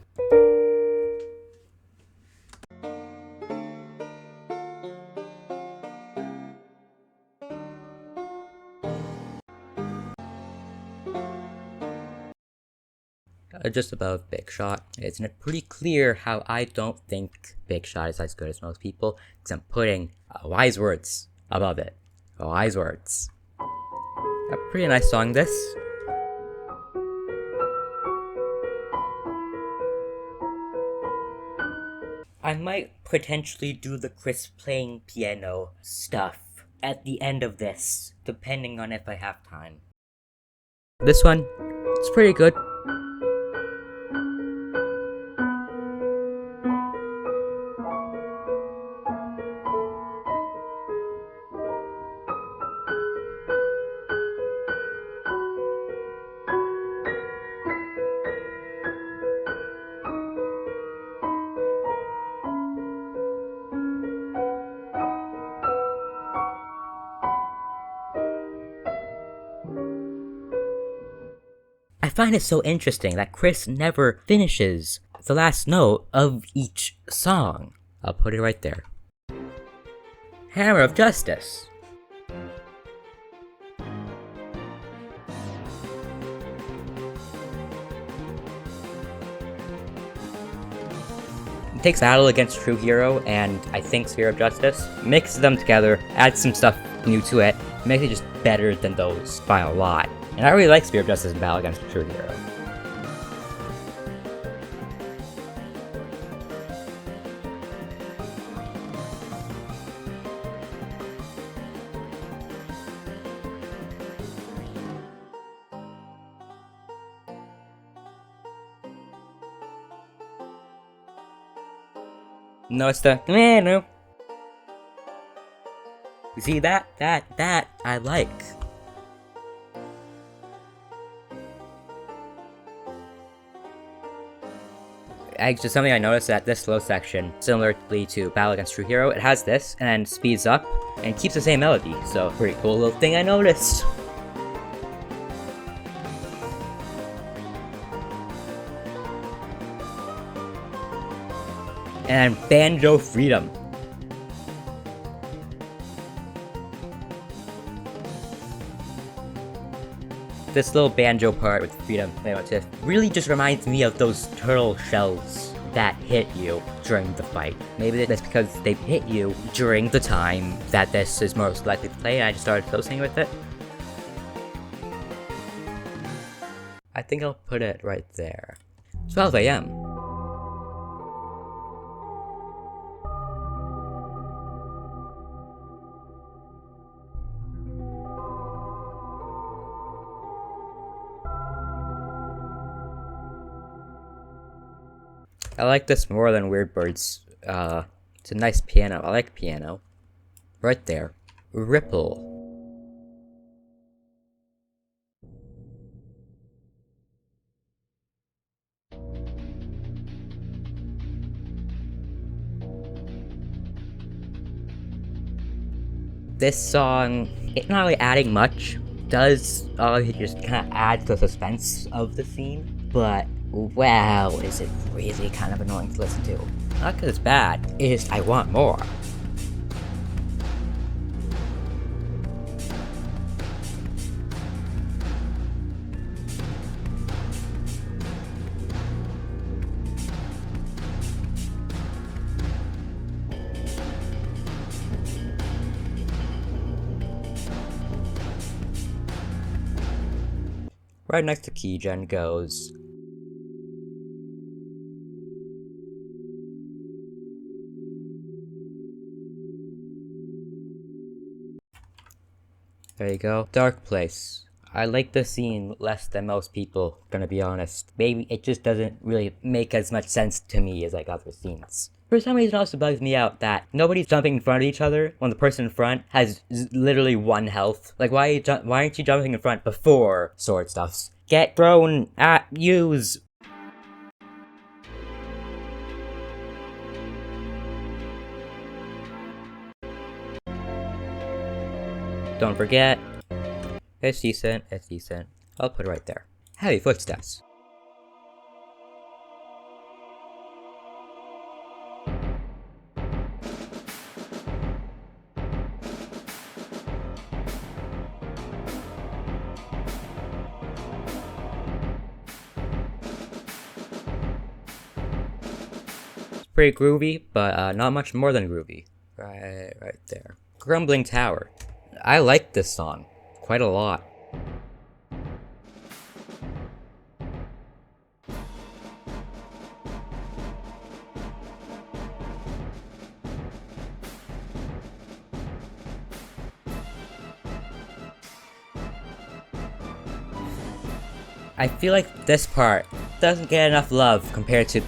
Just above Big Shot. It's pretty clear how I don't think Big Shot is as good as most people, because I'm putting Wise Words above it. Wise Words. A pretty nice song, this. I might potentially do the Chris playing piano stuff at the end of this, depending on if I have time. This one, it's pretty good. I find it so interesting that Chris never finishes the last note of each song. I'll put it right there. Hammer of Justice. It takes Battle Against True Hero and I think Sphere of Justice, mixes them together, adds some stuff new to it, makes it just better than those by a lot. And I really like Sphere of Justice and Battle Against True Hero. No, it's the no. You see that I like. Actually, something I noticed at this slow section, similarly to Battle Against True Hero, it has this and then speeds up and keeps the same melody. So pretty cool little thing I noticed. And Banjo Freedom. This little banjo part with Freedom motif really just reminds me of those turtle shells that hit you during the fight. Maybe that's because they hit you during the time that this is most likely to play and I just started associating with it. I think I'll put it right there. 12 a.m. I like this more than Weird Bird's. It's a nice piano. I like piano. Right there. Ripple. this song, it's not really adding much. Does it just kind of add to the suspense of the scene, but wow, is it really kind of annoying to listen to. Not because it's bad, it's just I want more. Right next to Keygen goes there you go. Dark Place. I like the scene less than most people, gonna be honest. Maybe it just doesn't really make as much sense to me as like other scenes. For some reason it also bugs me out that nobody's jumping in front of each other when the person in front has literally 1 health. Like why aren't you jumping in front before sword stuffs? Get thrown at yous! Don't forget, it's decent, it's decent. I'll put it right there. Heavy footsteps. It's pretty groovy, but not much more than groovy. Right there. Grumbling Tower. I like this song quite a lot. I feel like this part doesn't get enough love compared to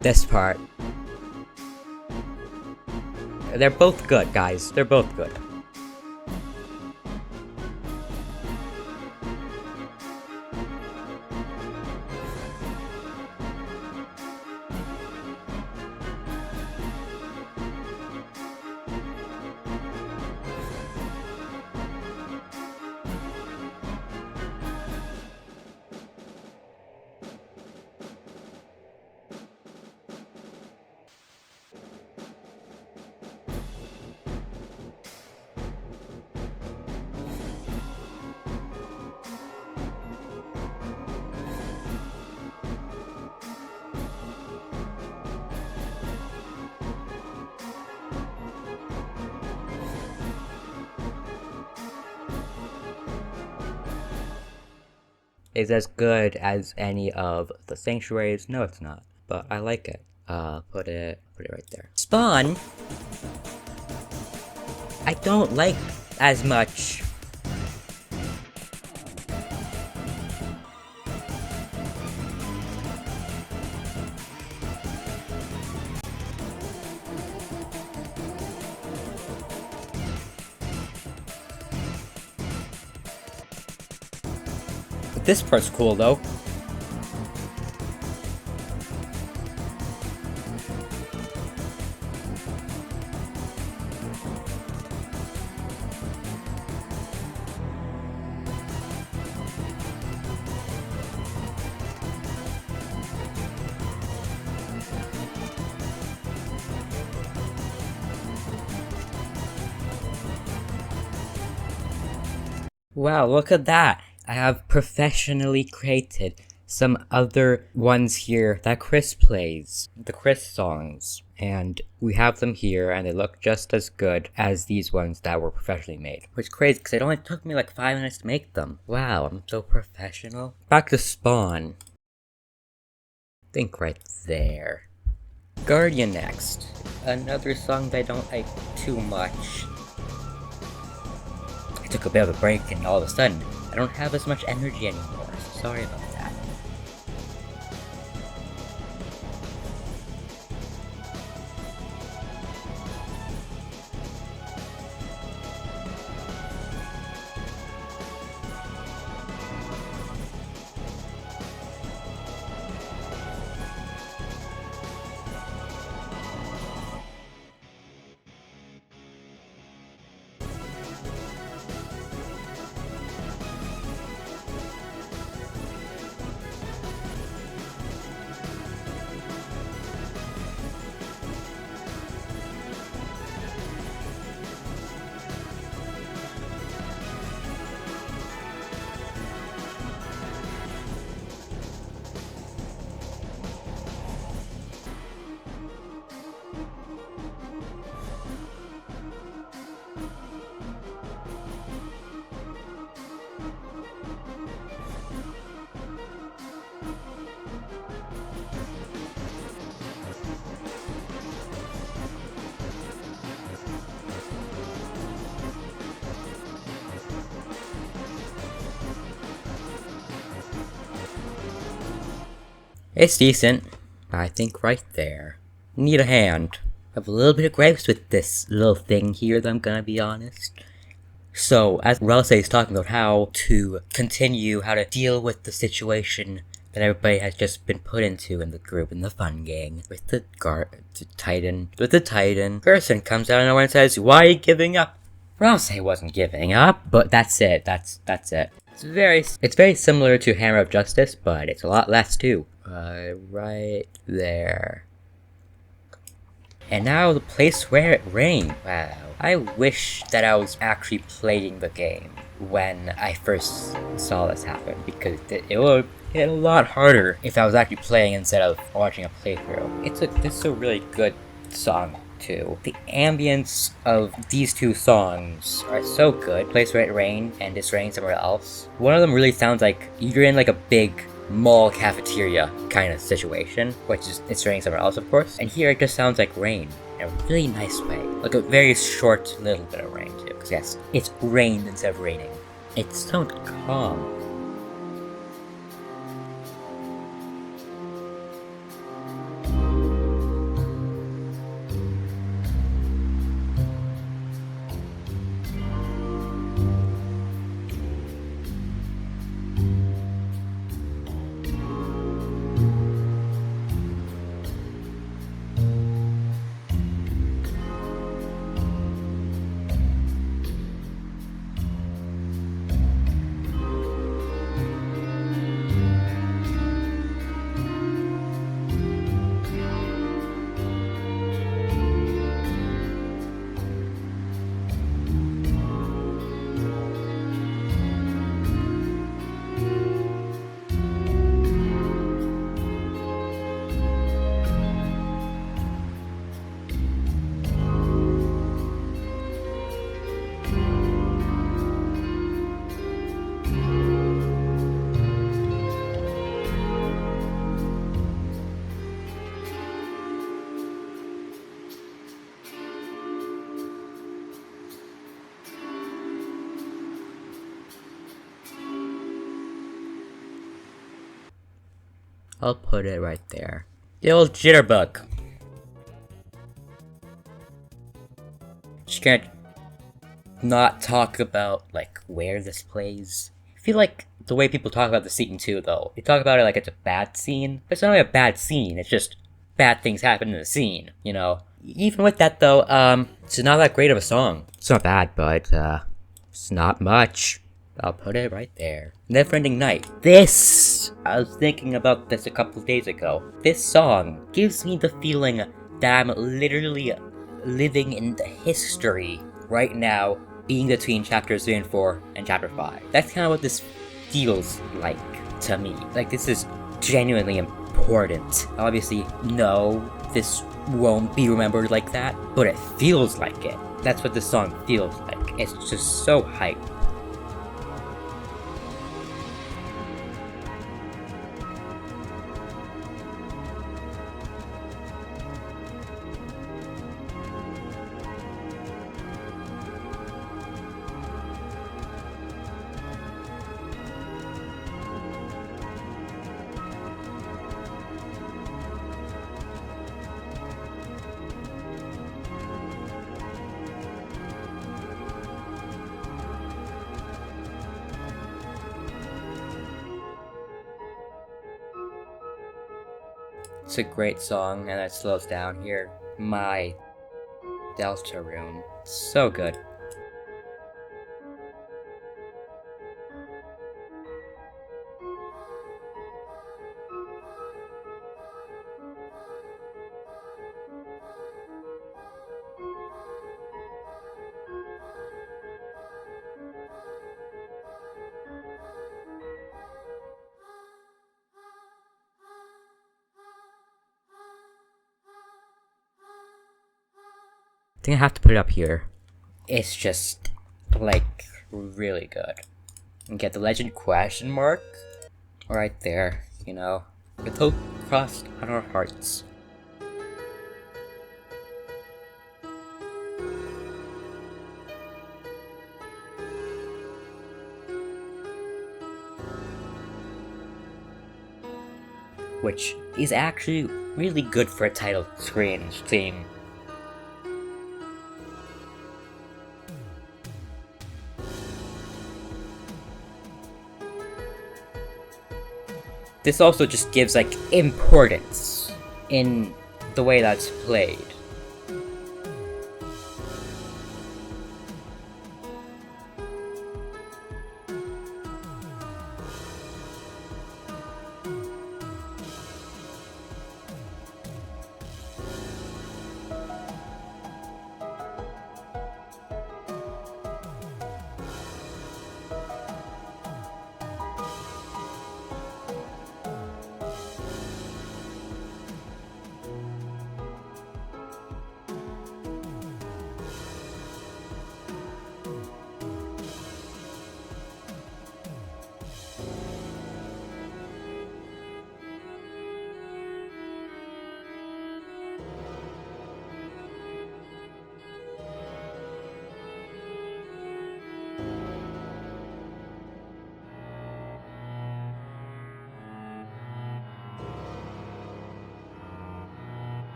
this part. They're both good, guys. They're both good. Is as good as any of the Sanctuaries. No, it's not, but I like it. Put it right there. Spawn, I don't like as much. This part's cool though. Wow, look at that! I have professionally created some other ones here that Chris plays, the Chris songs, and we have them here and they look just as good as these ones that were professionally made. Which is crazy because it only took me like 5 minutes to make them. Wow, I'm so professional. Back to Spawn. Think right there. Guardian next. Another song that I don't like too much. I took a bit of a break and all of a sudden, I don't have as much energy anymore. Sorry about that. It's decent. I think right there. Need a hand. I have a little bit of gripes with this little thing here, that I'm gonna be honest. So, as Ralse is talking about how to continue, how to deal with the situation that everybody has just been put into in the group, in the fun gang, with the Titan, person comes out of nowhere and says, "Why are you giving up?" Ralse wasn't giving up, but that's it, that's it. It's very similar to Hammer of Justice, but it's a lot less too. Right there. And now the place where it rained. Wow. I wish that I was actually playing the game when I first saw this happen, because it would hit a lot harder if I was actually playing instead of watching a playthrough. This is a really good song too. The ambience of these two songs are so good. Place Where It Rained and It's Raining Somewhere Else. One of them really sounds like you're in like a big mall cafeteria kind of situation, which is It's Raining Somewhere Else, of course. And here it just sounds like rain in a really nice way. Like a very short little bit of rain too, because yes, it's rained instead of raining. It sounds calm. I'll put it right there. The old jitterbug. Just can't not talk about, like, where this plays. I feel like the way people talk about the scene too, though, they talk about it like it's a bad scene, but it's not really a bad scene, it's just bad things happen in the scene, you know? Even with that, though, it's not that great of a song. It's not bad, but, it's not much. I'll put it right there. Neverending Night. I was thinking about this a couple of days ago. This song gives me the feeling that I'm literally living in the history right now, being between chapters 3 and 4 and chapter 5. That's kind of what this feels like to me. Like, this is genuinely important. Obviously, no, this won't be remembered like that, but it feels like it. That's what this song feels like. It's just so hype. It's a great song, and it slows down here. My Deltarune. So good. I think I have to put it up here. It's just, like, really good. And get the legend question mark right there, you know, with hope crossed on our hearts. which is actually really good for a title screen theme. This also just gives like importance in the way that's played.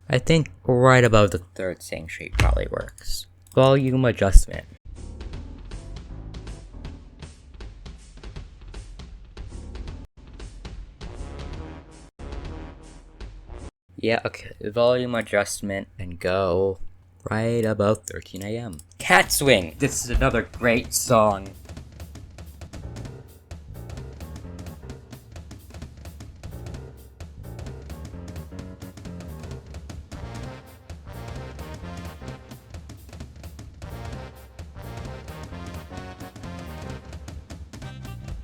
I think right above the third sanctuary probably works. Volume adjustment. Yeah, okay, volume adjustment and go right above 13 AM. Cat Swing! This is another great song.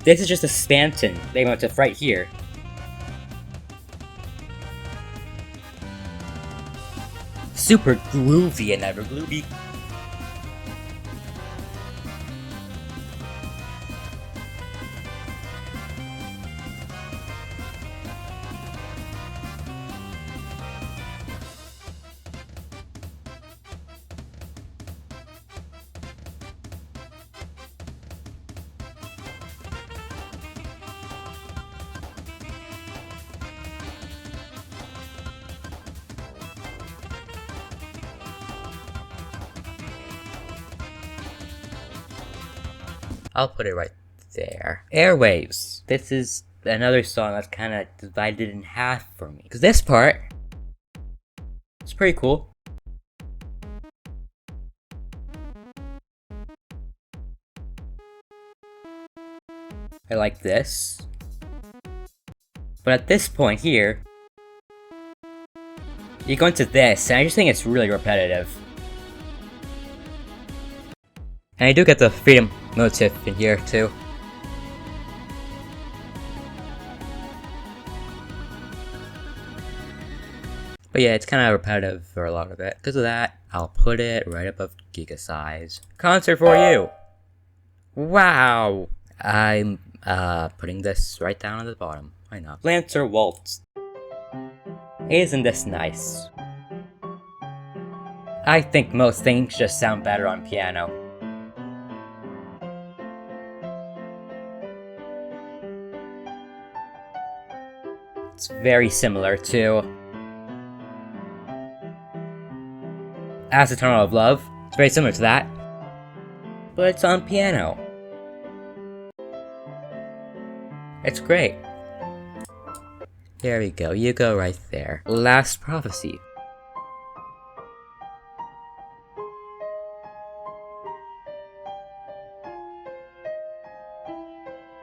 This is just a Spanton. They went to right here. Super groovy and ever groovy. I'll put it right there. Airwaves. This is another song that's kind of divided in half for me. Because this part is pretty cool. I like this. But at this point here, you go into this, and I just think it's really repetitive. And I do get the freedom motif in here too. But yeah, it's kind of repetitive for a lot of it. Because of that, I'll put it right above Giga Size. Concert for you! Wow! I'm putting this right down at the bottom. Why not? Lancer Waltz. Isn't this nice? I think most things just sound better on piano. It's very similar to Acetonal of Love. It's very similar to that, but it's on piano. It's great. There we go, you go right there. Last Prophecy.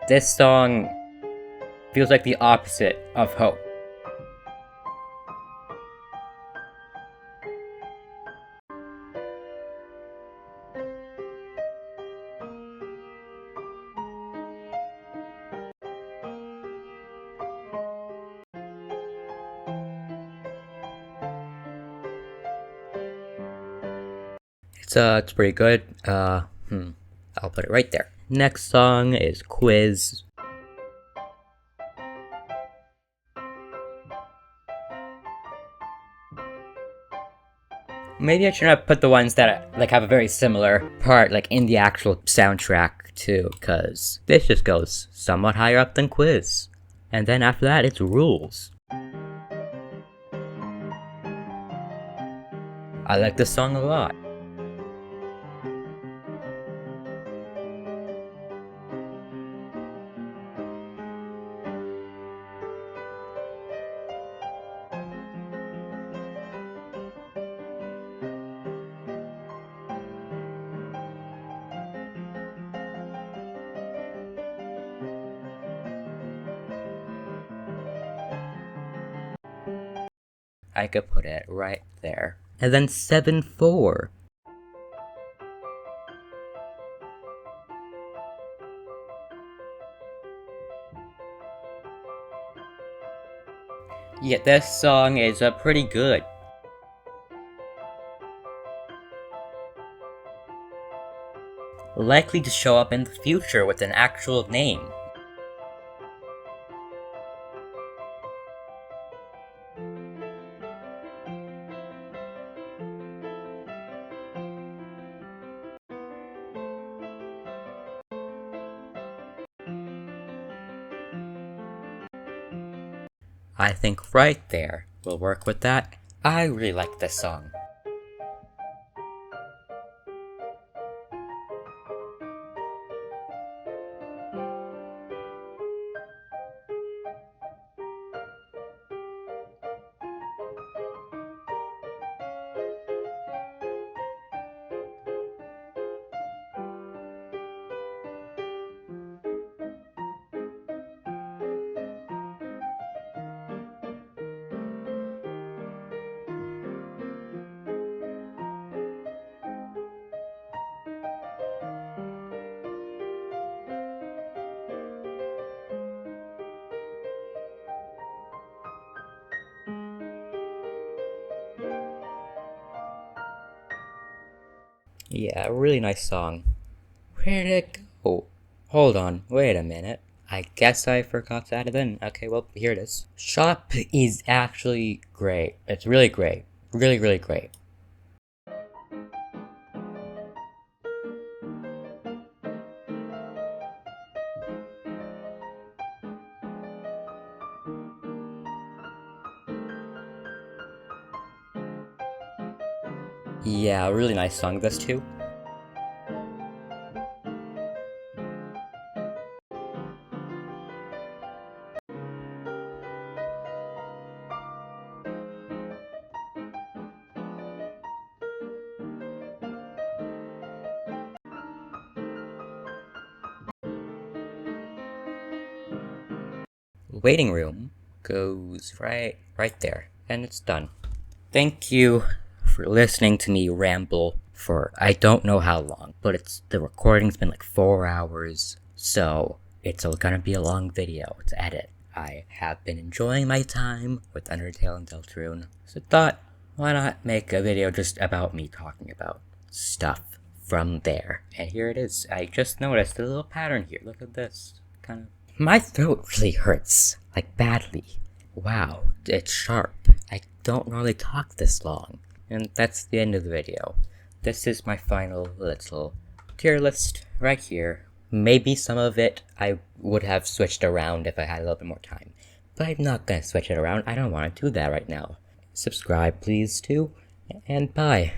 This song feels like the opposite of Hope. It's pretty good. I'll put it right there. Next song is Quiz. Maybe I should not put the ones that like have a very similar part like in the actual soundtrack too, cause this just goes somewhat higher up than quiz. And then after that, it's rules. I like this song a lot. I could put it right there. And then 7-4. Yeah, this song is pretty good. Likely to show up in the future with an actual name. I think right there will work with that. I really like this song. Yeah, a really nice song. Where'd it go? Hold on, wait a minute. I guess I forgot to add it in. Okay, well, here it is. Shop is actually great. It's really great. Really, really great. Yeah, a really nice song, this too. Waiting room goes right there, and it's done. Thank you for listening to me ramble for I don't know how long, but the recording's been like 4 hours, so it's gonna be a long video to edit. I have been enjoying my time with Undertale and Deltarune, so thought, why not make a video just about me talking about stuff from there. And here it is. I just noticed a little pattern here. Look at this. Kind of. My throat really hurts, like badly. Wow, it's sharp. I don't normally talk this long. And that's the end of the video. This is my final little tier list right here. Maybe some of it I would have switched around if I had a little bit more time. But I'm not gonna switch it around. I don't want to do that right now. Subscribe please too, and bye.